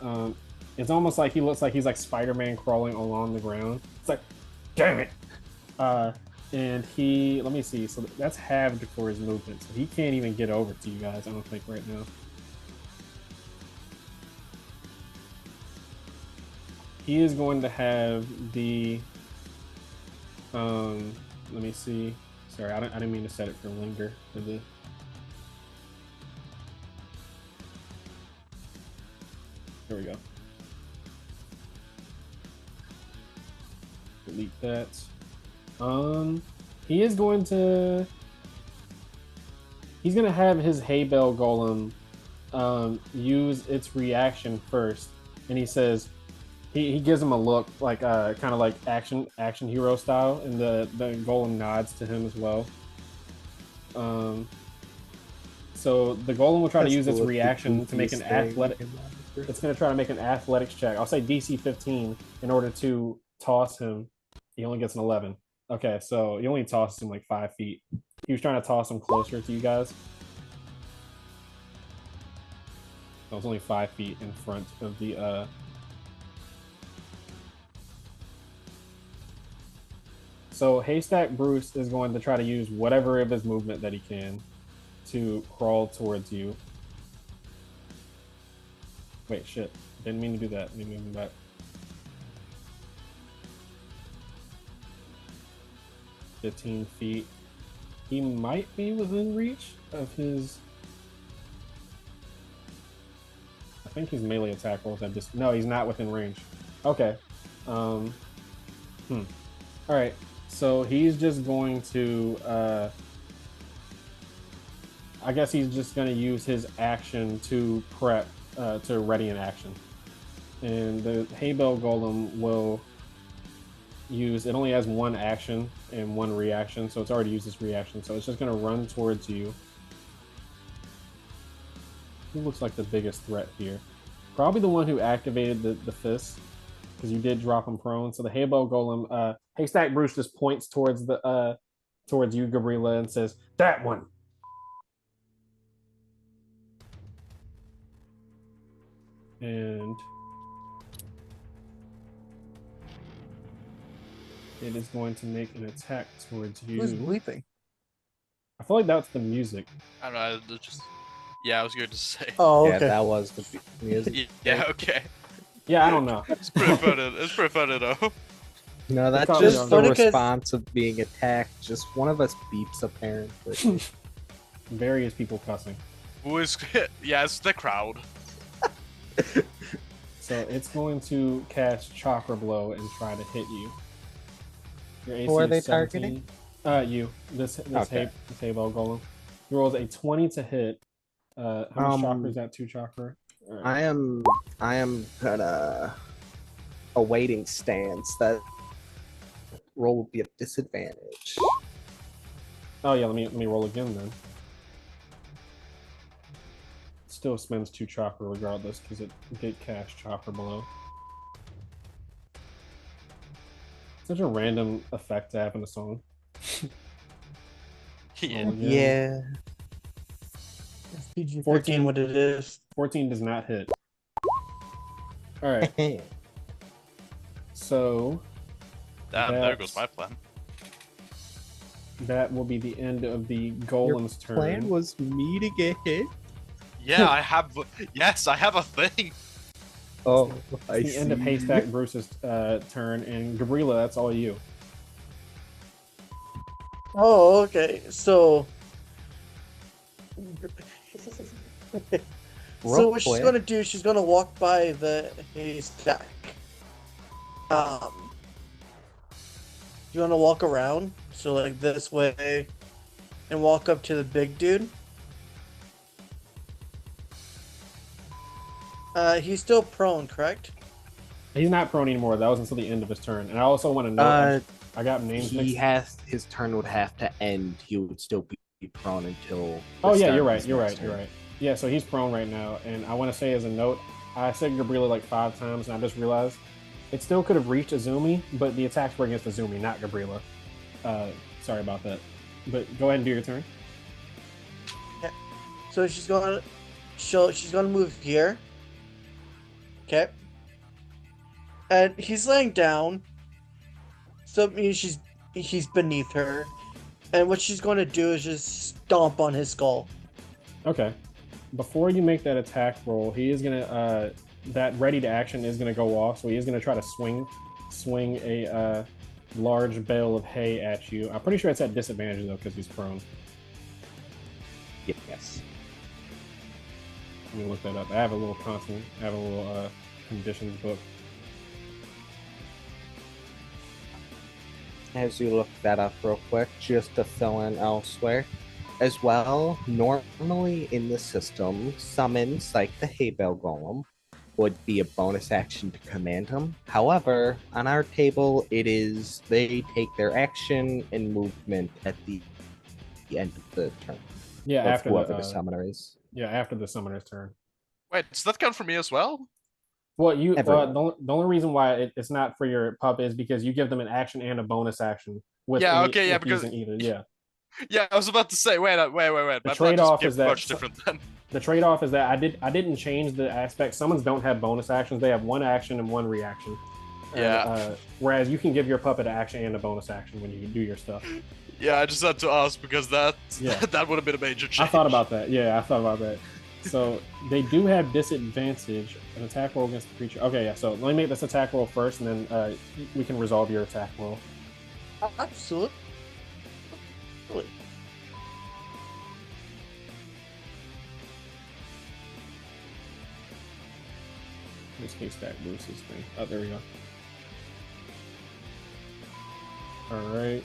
it's almost like he looks like he's like Spider-Man crawling along the ground. It's like, damn it. And he, let me see, so that's halved for his movement, so he can't even get over to you guys, I don't think, right now. He is going to have the let me see, sorry, I didn't mean to set it for linger for the there we go. Delete that. He is going to. He's gonna have his hay bale golem use its reaction first, and he says he gives him a look like kind of like action hero style, and the golem nods to him as well. So the golem will try to use its reaction to make an athletic. It's going to try to make an athletics check. I'll say DC 15 in order to toss him. He only gets an 11. Okay, so he only tosses him like 5 feet. He was trying to toss him closer to you guys. I was only 5 feet in front of the. So Haystack Bruce is going to try to use whatever of his movement that he can to crawl towards you. Wait, shit. Didn't mean to do that. Let me move him back. $15 feet. He might be within reach of his. I think his melee attack rolls have just. No, he's not within range. Okay. All right. So he's just going to. I guess he's just going to use his action to prep to ready an action, and the hay bale golem will use. It only has one action and one reaction, so it's already used its reaction. So it's just going to run towards you. Who looks like the biggest threat here? Probably the one who activated the fist, because you did drop him prone. So the hay bale golem, Haystack Bruce just points towards the towards you, Gabriela, and says, "That one." And it is going to make an attack towards you. Who's bleeping? I feel like that's the music. I don't know. Just yeah, I was going to say. Oh, Yeah, okay. that was the music. Yeah, okay. Yeah, I don't know. It's pretty funny. It's pretty funny though. No, that's It's just the funny 'cause- response of being attacked. Just one of us beeps, apparently. Various people cussing. Who is? Yeah, it's the crowd. So it's going to cast Chakra Blow and try to hit you. Your AC Who are is they 17. targeting? You. This Okay. hay bale golem. He rolls a 20 to hit. How much chakra is that? 2 chakra. All right. I am gonna awaiting stance. That roll will be a disadvantage. Oh yeah, let me roll again then. Still spends 2 chakra regardless because it did cast chakra below. Such a random effect to have in a song. Yeah. Roll again. Yeah. PG 14. 13 what it is. 14 does not hit. All right. So Damn, there goes my plan. that will be the end of the golem's turn. Plan was me to get hit. Yeah, I have. Yes, I have a thing. Oh, I It's the end of see. Haystack Bruce's turn, and Gabriela, that's all you. Oh, okay. So Real what she's quick. gonna do, she's gonna walk by the haystack. You wanna walk around? So like this way and walk up to the big dude. He's still prone, correct? He's not prone anymore. That was until the end of his turn. And I also want to note, I got names He mixed. has his turn would have to end. He would still be prone until. the Oh yeah, start you're of right. his You're next right. turn. You're right. Yeah, so he's prone right now, and I want to say as a note, I said Gabriela like 5 times, and I just realized it still could have reached Azumi, but the attacks were against Azumi, not Gabriela. Sorry about that. But go ahead and do your turn. Yeah. So she's gonna move here. Okay. And he's laying down. So it means he's beneath her. And what she's gonna do is just stomp on his skull. Okay. Before you make that attack roll, he is gonna that ready to action is gonna go off, so he is gonna try to swing a large bale of hay at you. I'm pretty sure it's at disadvantage though because he's prone. Yes. Let me look that up. I have a little conditions book. As you look that up real quick, just to fill in elsewhere. As well, normally in the system, summon Psych the Hay Bale Golem would be a bonus action to command him. However, on our table, it is they take their action and movement at the end of the turn. Yeah, Of after whoever the the summoner is. yeah after the summoner's turn. Wait, does that count for me as well? Well, you Everyone. the only reason why it's not for your pup is because you give them an action and a bonus action with Yeah, any, okay, yeah, with because using either. Yeah. yeah, I was about to say, wait. The My plan trade-off just is became that much different then. the trade-off is that I didn't change the aspect. Summons don't have bonus actions; they have 1 action and 1 reaction. Yeah. Whereas you can give your puppet an action and a bonus action when you do your stuff. Yeah, I just had to ask because that Yeah. that would have been a major change. I thought about that. Yeah, I thought about that. So they do have disadvantage, an attack roll against the creature. Okay, yeah. So let me make this attack roll first, and then we can resolve your attack roll. Absolutely. This case stack Bruce's thing. Oh, there we go. All right.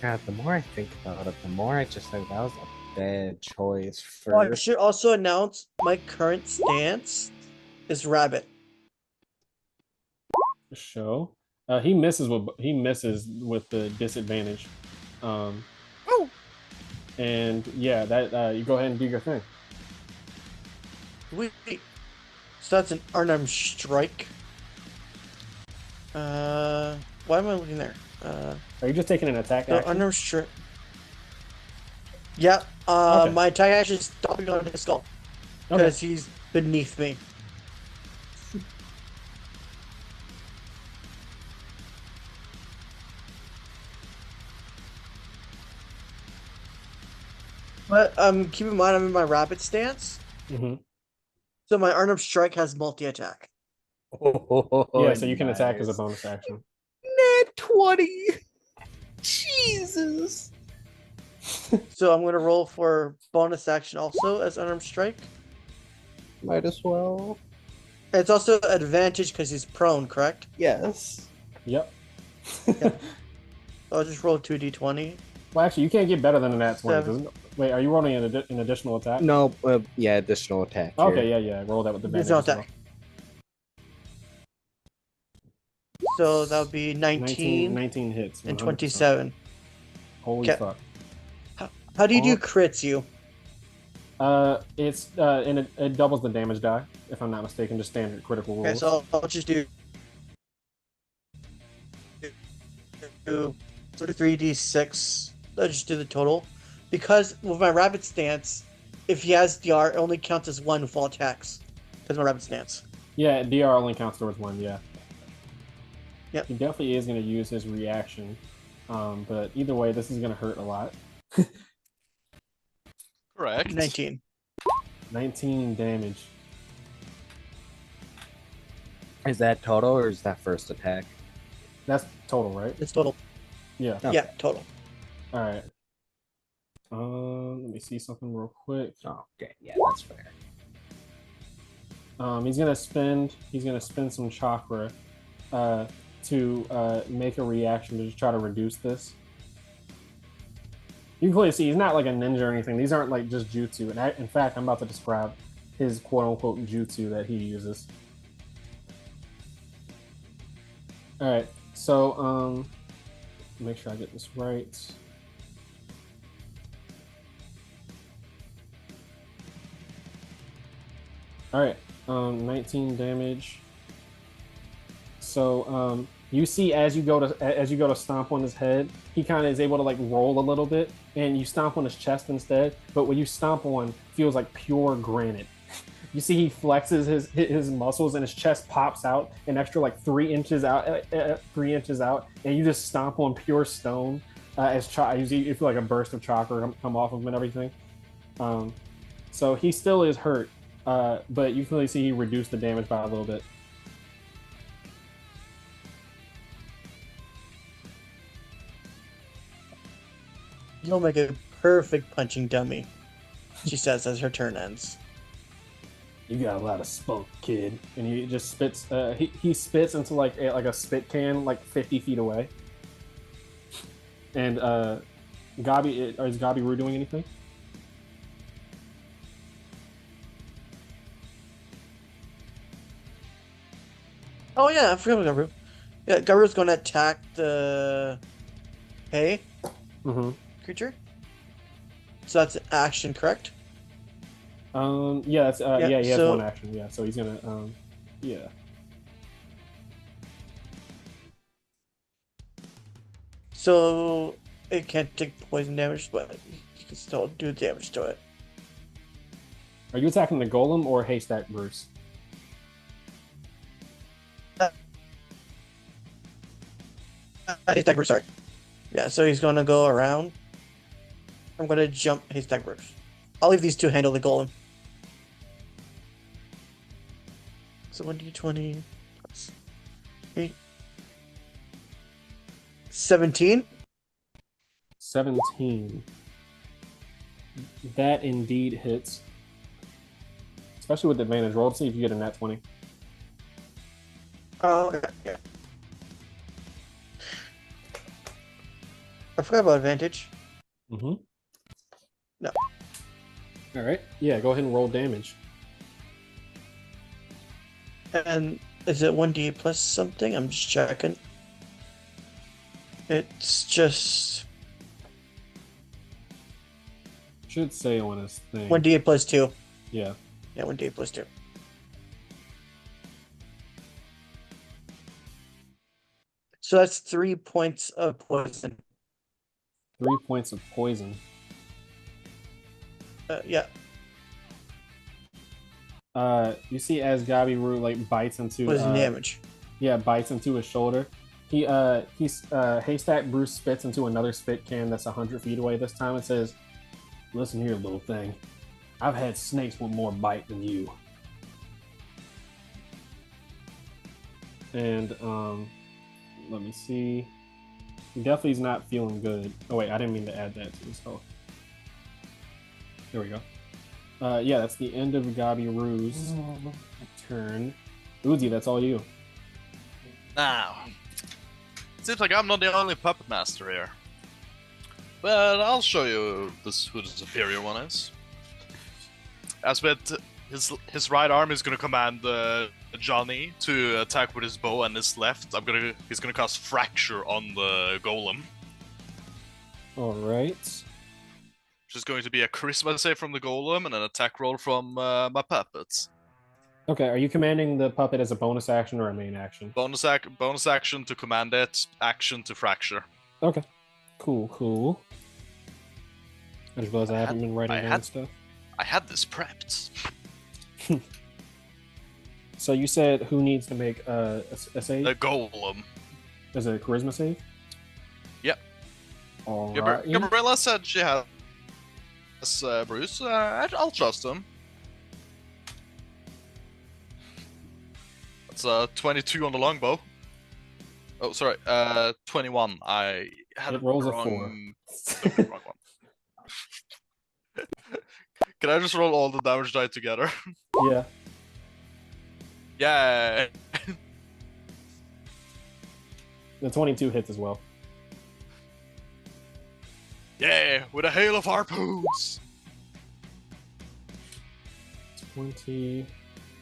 God, the more I think about it, the more I just think that was a bad choice Oh, I for. should also announce my current stance is rabbit. Show. He misses with the disadvantage. Oh, And yeah, that you go ahead and do your thing. Wait. So that's an unarmed strike. Why am I looking there? Are you just taking an attack The action? unarmed strike. Yeah. Okay. My attack action is stomping on his skull Okay. because he's beneath me. But keep in mind I'm in my rapid stance, Mm-hmm. so my unarmed strike has multi attack. Yeah, so you can attack as a nice. bonus action. Nat 20! Jesus! So I'm gonna roll for bonus action also as unarmed strike. Might as well. It's also advantage because he's prone, correct? Yes. Yep. Yeah. I'll just roll 2d20. Well, actually, you can't get better than a nat 20. Seven. Wait, are you rolling an additional attack? No, yeah, additional attack. Okay, here. yeah. Roll that with advantage. Additional as well. attack. So that would be 19, 19 hits. 100%. and 27. Holy Okay. fuck. How do you do crits, you? It's and it doubles the damage die, if I'm not mistaken, just standard critical rules. Okay, so I'll just do 3d6. I'll just do the total. Because with my rapid stance, if he has DR, it only counts as 1 with all attacks. Because my rapid stance. Yeah, DR only counts towards 1, yeah. Yep. He definitely is going to use his reaction. But either way, this is going to hurt a lot. Correct. 19. 19 damage. Is that total or is that first attack? That's total, right? It's total. Yeah. Okay. Yeah, total. All right. Let me see something real quick. Okay, yeah, that's fair. He's gonna spend some chakra to make a reaction to just try to reduce this. You can clearly see he's not like a ninja or anything. These aren't like just jutsu. And in fact, I'm about to describe his quote-unquote jutsu that he uses. All right, so make sure I get this right. All right, 19 damage. So you see as you go to stomp on his head, he kind of is able to like roll a little bit, and you stomp on his chest instead. But what you stomp on feels like pure granite. You see he flexes his muscles, and his chest pops out an extra like 3 inches out, 3 inches out, and you just stomp on pure stone. You feel like a burst of chakra come off of him and everything. So he still is hurt, but you can really see he reduced the damage by a little bit. You'll make a perfect punching dummy, she says as her turn ends. You got a lot of spunk, kid. And he just spits. He spits into like a spit can like 50 feet away. And is Gabi-ru doing anything? Oh yeah, I forgot about Garu. Yeah, Garu's going to attack the hay creature. So that's action, correct? Yeah, that's yeah. He has so- one action. Yeah, so he's gonna yeah. So it can't take poison damage, but you can still do damage to it. Are you attacking the golem or haystack Bruce? Haystack Bruce, sorry. Yeah, so he's going to go around. I'm going to jump Haystack Bruce. I'll leave these two handle the golem. So 1d20 plus 8. 17. 17. That indeed hits. Especially with advantage. Roll to see if you get a nat 20. Oh, okay. Yeah. I forgot about advantage. Mm-hmm. No. All right. Yeah, go ahead and roll damage. And is it 1d8 plus something? I'm just checking. It's just Should say on his thing. 1d8 plus 2. Yeah. Yeah, 1d8 plus 2. So that's 3 points of poison. 3 points of poison. Yeah. You see as Gabi-ru like bites into Poison damage. Yeah, bites into his shoulder. Haystack Bruce spits into another spit can that's 100 feet away this time and says, "Listen here, little thing. I've had snakes with more bite than you." And let me see. He definitely is not feeling good. Oh wait, I didn't mean to add that to his health. There we go. Yeah, that's the end of Gabi-ru's turn. Uzi, that's all you. Now, seems like I'm not the only puppet master here. But I'll show you who the superior one is. As with his right arm is gonna command Johnny to attack with his bow, and his left, he's gonna cast Fracture on the golem. All right. Which is going to be a charisma save from the golem and an attack roll from my puppets. Okay, are you commanding the puppet as a bonus action or a main action? Bonus action to command it, action to fracture. Okay, cool. I just realized I haven't been writing down stuff. I had this prepped. So you said who needs to make a save? The golem. Is it a charisma save? Yep. All right. Gabriella said she has Bruce. I'll trust him. It's 22 on the longbow. Oh, sorry. 21. I had it rolls wrong... a 4. wrong one. Can I just roll all the damage die together? Yeah. Yeah. The 22 hits as well. Yeah, with a hail of harpoons. 20.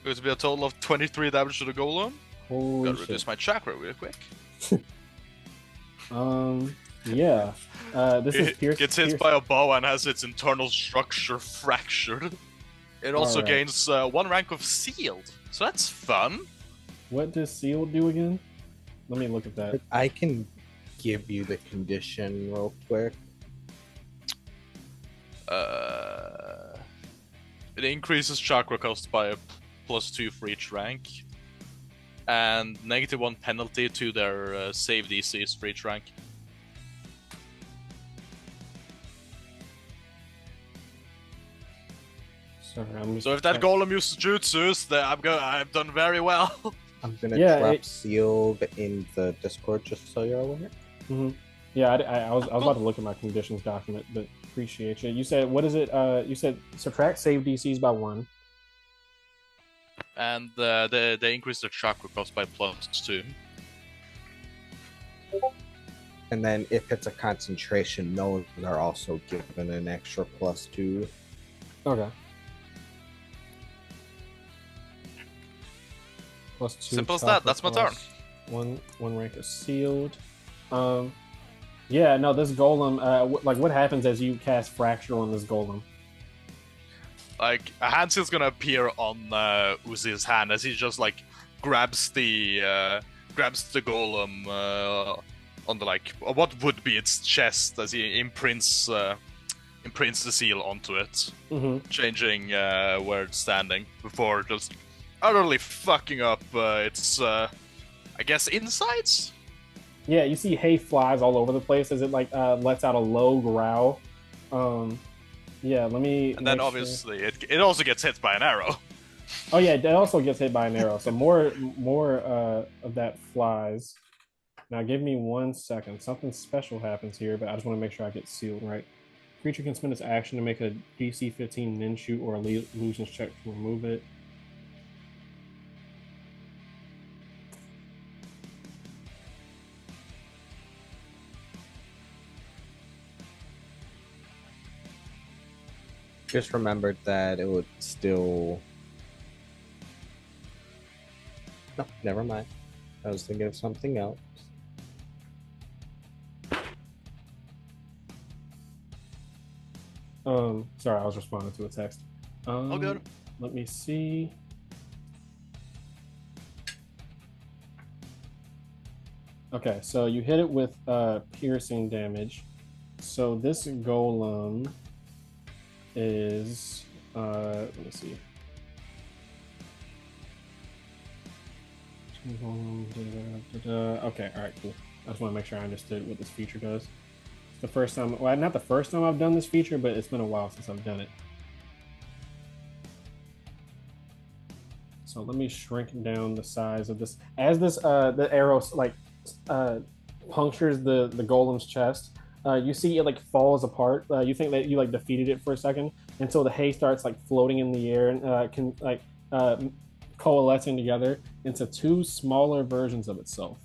Going to be a total of 23 damage to the golem. Holy Gotta reduce my chakra real quick. Yeah. This is Pierce. Gets hit by a bow and has its internal structure fractured. It also gains 1 rank of sealed, so that's fun. What does sealed do again? Let me look at that. I can give you the condition real quick. It increases chakra cost by a +2 for each rank, and -1 penalty to their save DCs for each rank. Sorry, so if that golem uses jutsus, then I've done very well. I'm gonna drop sealed in the Discord just so you're aware. Mm-hmm. Yeah, I was about to look at my conditions document, but appreciate you. You said, what is it? You said subtract save DCs by 1. And they increase their chakra cost by +2. And then if it's a concentration, those are also given an extra +2. Okay. +2. Simple as that. That's my turn. One rank is sealed. Yeah, no, this golem. Like, what happens as you cast Fracture on this golem? Like, a hand seal's gonna appear on Uzi's hand as he just like grabs the golem on the what would be its chest as he imprints the seal onto it, changing where it's standing before just utterly fucking up its I guess insides. Yeah, you see hay flies all over the place as it lets out a low growl. Yeah, let me. And then obviously it also gets hit by an arrow. Oh yeah, it also gets hit by an arrow. So more of that flies. Now give me 1 second. Something special happens here, but I just want to make sure I get sealed right. Creature can spend its action to make a DC 15 nin shoot or illusions check to remove it. Just remembered that it would still... No, never mind. I was thinking of something else. Sorry, I was responding to a text. All good. Let me see. Okay, so you hit it with piercing damage. So this golem is let me see. Okay, all right, cool. I just want to make sure I understood what this feature does. It's the first time, well, not the first time I've done this feature, but it's been a while since I've done it. So let me shrink down the size of this. As this the arrow punctures the golem's chest, you see it falls apart. You think that you defeated it for a second until the hay starts floating in the air and can coalescing together into 2 smaller versions of itself.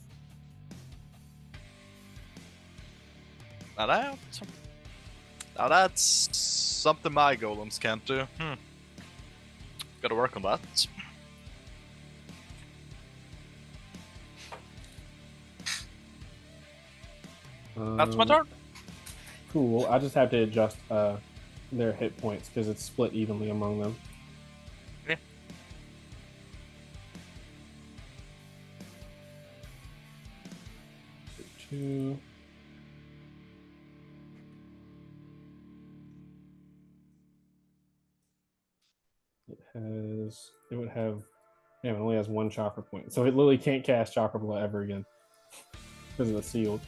Now that's something my golems can't do. Gotta work on that. That's my turn. Cool. I just have to adjust their hit points because it's split evenly among them. Yeah. Two. It would have, yeah, it only has one chakra point. So it literally can't cast Chakra Blow ever again because it's sealed.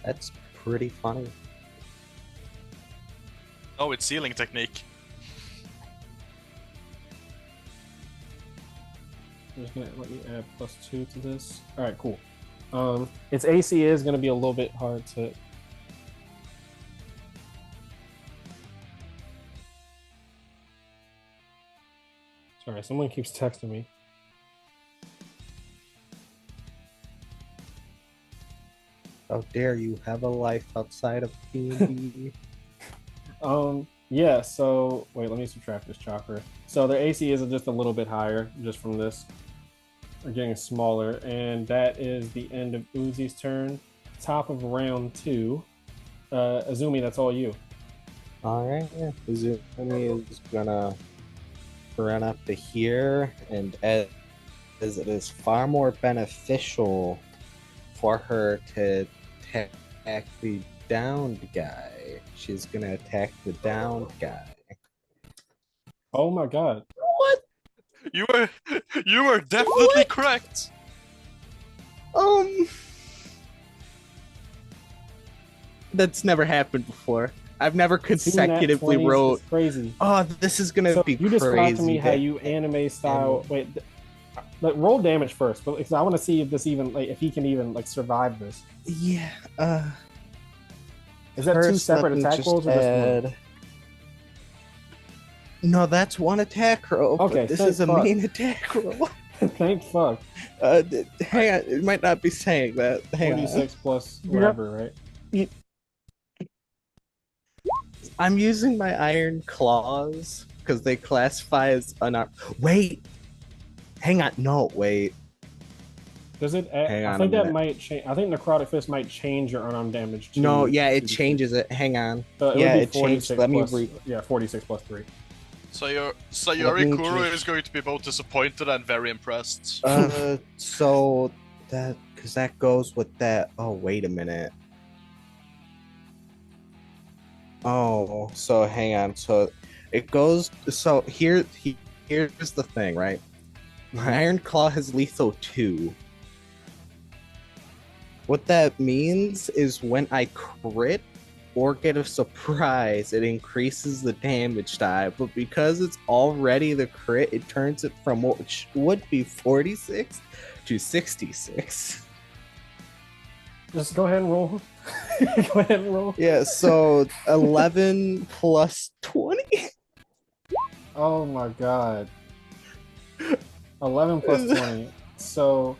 That's pretty funny. Oh, it's sealing technique. I'm just gonna let me add +2 to this. All right, cool. Its AC is gonna be a little bit hard to. Sorry, someone keeps texting me. How dare you have a life outside of D&D? Yeah, so wait, let me subtract this chakra. So their AC is just a little bit higher just from this. They're getting smaller, and that is the end of Uzi's turn. Top of round 2. Azumi, that's all you. Alright, yeah. Izumi is gonna run up to here, and as it is far more beneficial for her to attack the downed guy, she's gonna attack the downed guy. Oh my god. What? You were definitely correct. That's never happened before. I've never consecutively 2 nat 20s wrote. is crazy. Oh, this is gonna be You crazy. described to me how you anime style. Wait, roll damage first, but because I want to see if this even if he can even survive this. Yeah. Is that two separate attack rolls or just one? No, that's one attack roll. Okay, but this is a main attack roll. Thank fuck. Hang on, it might not be saying that. Hang 46 plus whatever, right? I'm using my iron claws because they classify as unarmed. Wait, hang on. No, wait. Does it? Hang I on think a that minute. might change. I think Necrotic Fist might change your unarmed damage. To No, yeah, it 2d6. changes it. Hang on. So yeah, would be it changed. Let me read. Yeah, 46 plus 3. So Ikuru is going to be both disappointed and very impressed. So because that goes with that. Oh, wait a minute. Oh, so hang on. So it goes. So here's the thing, right? My Iron Claw has lethal 2. What that means is when I crit or get a surprise, it increases the damage die. But because it's already the crit, it turns it from what would be 46 to 66. Just go ahead and roll. Go ahead and roll. Yeah, so 11 plus 20. Oh my god. 11 plus 20. So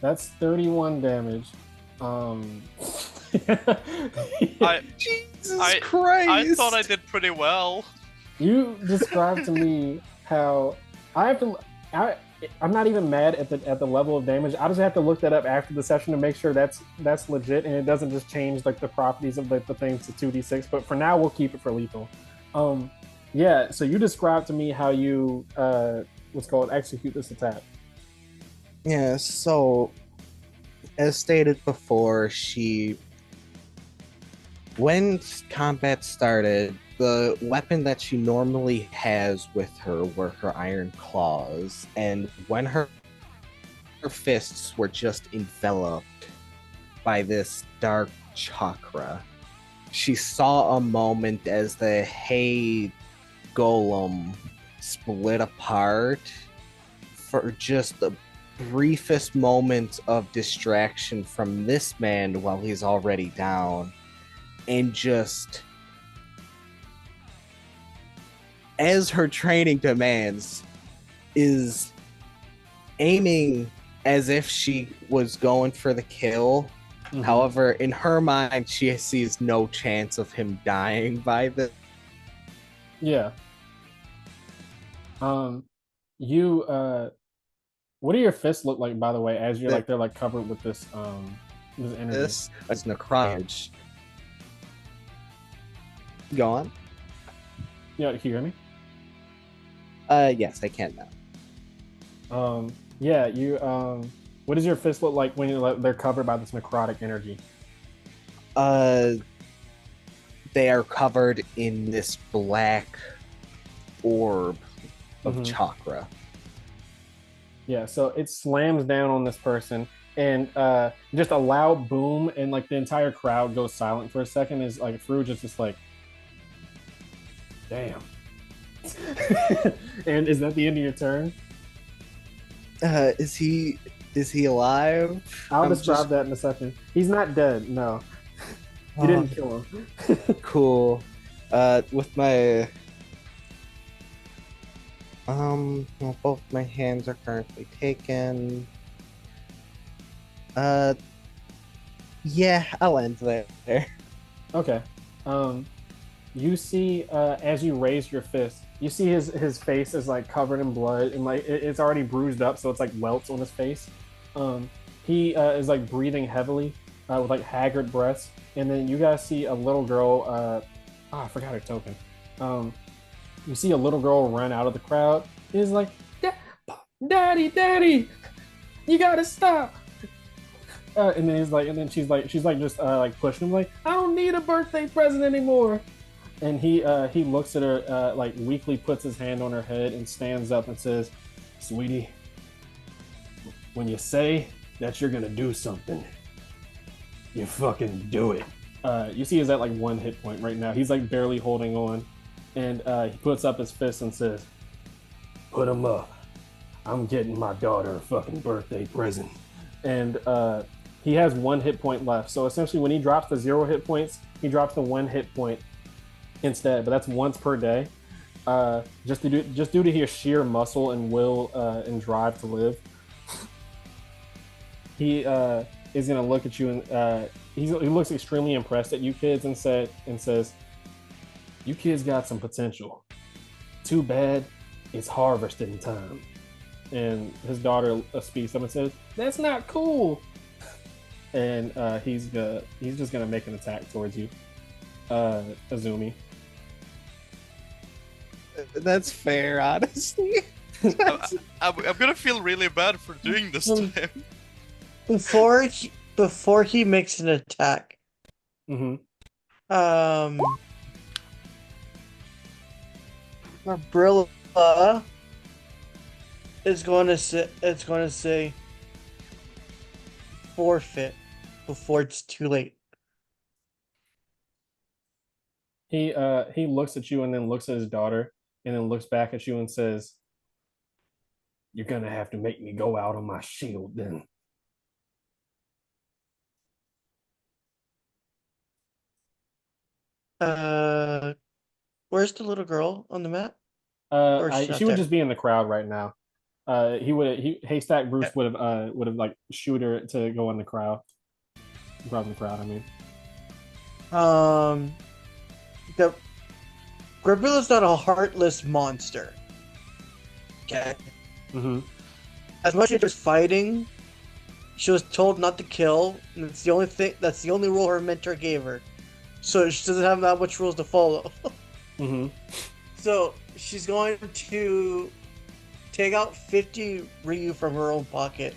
that's 31 damage. Jesus Christ! I thought I did pretty well. You described to me how I have to. I'm not even mad at the level of damage. I just have to look that up after the session to make sure that's legit and it doesn't just change the properties of the things to 2d6. But for now, we'll keep it for lethal. Yeah. So you described to me how you what's called execute this attack. Yeah. So, as stated before, when combat started, the weapon that she normally has with her were her iron claws, and when her fists were just enveloped by this dark chakra, she saw a moment as the hay golem split apart for just the briefest moment of distraction from this man while he's already down, and just as her training demands is aiming as if she was going for the kill. However, in her mind, she sees no chance of him dying by the. Yeah. You what do your fists look like, by the way, as you're like they're like covered with this energy? This as necrotage. Go on. Yeah, can you hear me? Yes, I can now. Yeah, you what does your fist look like when they're covered by this necrotic energy? Uh, they are covered in this black orb of chakra. Yeah, so it slams down on this person, and just a loud boom, and like the entire crowd goes silent for a second. Is like Fruge is just like, damn. And is that the end of your turn? Is he alive? I'll describe that in a second. He's not dead. No, you didn't kill him. Cool. With my well, both my hands are currently taken. Yeah, I'll end there. Okay. You see, as you raise your fist, you see his face is like covered in blood, and like it's already bruised up, so it's like welts on his face. He is like breathing heavily, with like haggard breaths, and then you guys see a little girl. I forgot her token. You see a little girl run out of the crowd. Is like, "Daddy, Daddy, you gotta stop!" And then he's like, and then she's like just like pushing him, like, "I don't need a birthday present anymore." And he looks at her, like weakly puts his hand on her head and stands up and says, "Sweetie, when you say that you're gonna do something, you fucking do it." You see he's at like 1 hit point right now. He's like barely holding on, and he puts up his fist and says, "Put him up. I'm getting my daughter a fucking birthday present." And he has 1 hit point left. So essentially, when he drops the 0 hit points, he drops the 1 hit point instead. But that's once per day, just due to his sheer muscle and will and drive to live. He is gonna look at you, and he looks extremely impressed at you kids and says, "You kids got some potential. Too bad it's harvesting time." And his daughter speaks up and says, "That's not cool." And he's just gonna make an attack towards you, Azumi. That's fair, honestly. I'm gonna feel really bad for doing this to him. Before he makes an attack, Marbrilla is going to say forfeit before it's too late. He looks at you and then looks at his daughter and then looks back at you and says, "You're gonna have to make me go out on my shield then." Where's the little girl on the map? Or is She would just be in the crowd right now. Haystack Bruce would have like shoot her to go in the crowd. Grab the crowd, I mean. The Grabilla's not a heartless monster. Okay. As much as just fighting, she was told not to kill, and it's the only thing. That's the only rule her mentor gave her. So she doesn't have that much rules to follow. So she's going to take out 50 Ryu from her own pocket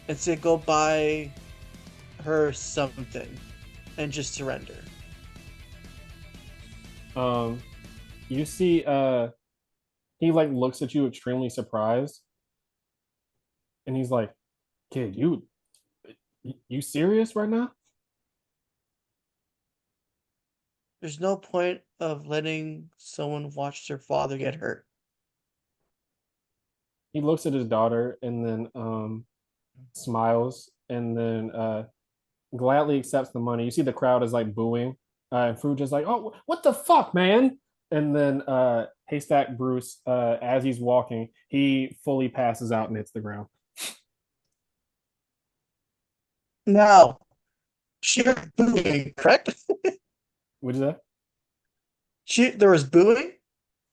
and say, "Go buy her something," and just surrender. You see, he like looks at you extremely surprised, and he's like, "Kid, you serious right now?" There's no point of letting someone watch their father get hurt. He looks at his daughter and then smiles and then gladly accepts the money. You see the crowd is like booing, and Fruge is like, "Oh, what the fuck, man!" And then Haystack Bruce, as he's walking, he fully passes out and hits the ground. Now, she heard booing, correct? Which is that? There was booing.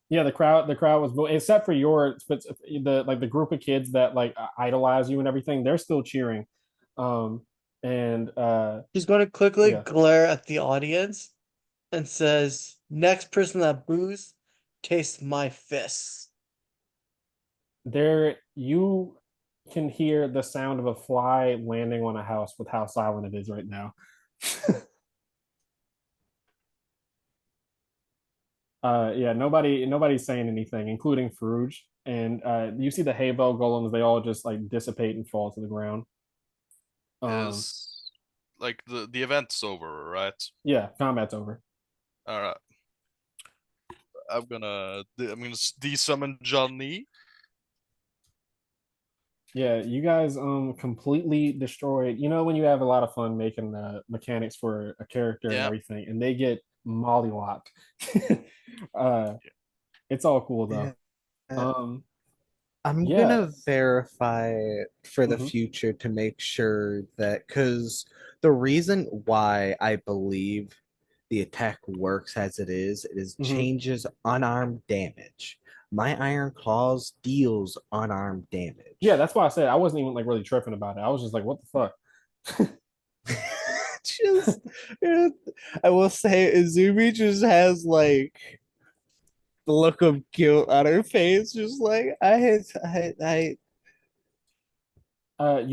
Yeah, the crowd was except for the group of kids that like idolize you and everything. They're still cheering, um, and She's going to quickly yeah, glare at the audience and says, "Next person that boos, taste my fists." there you can hear the sound of a fly landing on a house with how silent it is right now. Yeah, nobody's saying anything, including Farouj. And you see the Haybo golems, they all just like dissipate and fall to the ground. Um, Is like the event's over, right? yeah, combat's over. All right. I'm gonna de-summon Johnny. Yeah, you guys completely destroyed. You know when you have a lot of fun making the mechanics for a character and Yeah. everything, and they get mollywopped. uh, it's all cool though. Yeah. I'm Yeah. gonna verify for the Hmm. future to make sure that, because the reason why I believe the attack works as it is Hmm. changes unarmed damage. My Iron Claws deals unarmed Yeah, damage. that's why I said I wasn't even like really tripping about it. I was just like, what the fuck? Just, uh, I will say, Izumi just has like the look of guilt on her face, just like You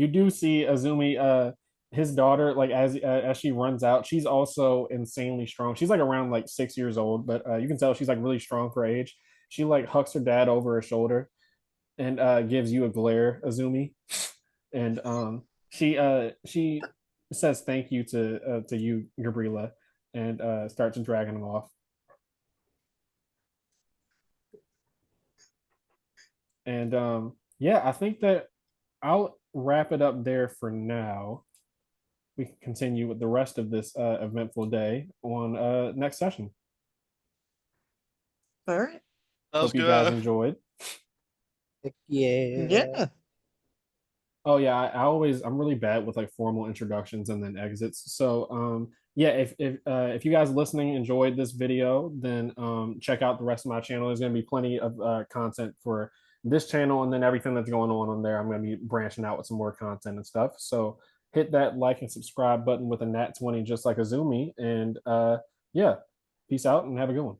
do see Azumi, his daughter, like as she runs out, she's also insanely strong. She's like around like 6 years old, but you can tell she's like really strong for her age. She like hucks her dad over her shoulder and gives you a glare, Azumi, and she says thank you to you, Gabriela, and starts dragging him off. And yeah, I think that I'll wrap it up there for now. We can continue with the rest of this eventful day on next session. All right. That was Hope you guys good. enjoyed. yeah. Yeah. Oh yeah, I'm really bad with like formal introductions and then exits. So yeah, if you guys listening enjoyed this video, then check out the rest of my channel. There's gonna be plenty of content for this channel and then everything that's going on there. I'm gonna be branching out with some more content and stuff. So hit that like and subscribe button with a nat 20 just like Azumi. And yeah, peace out and have a good one.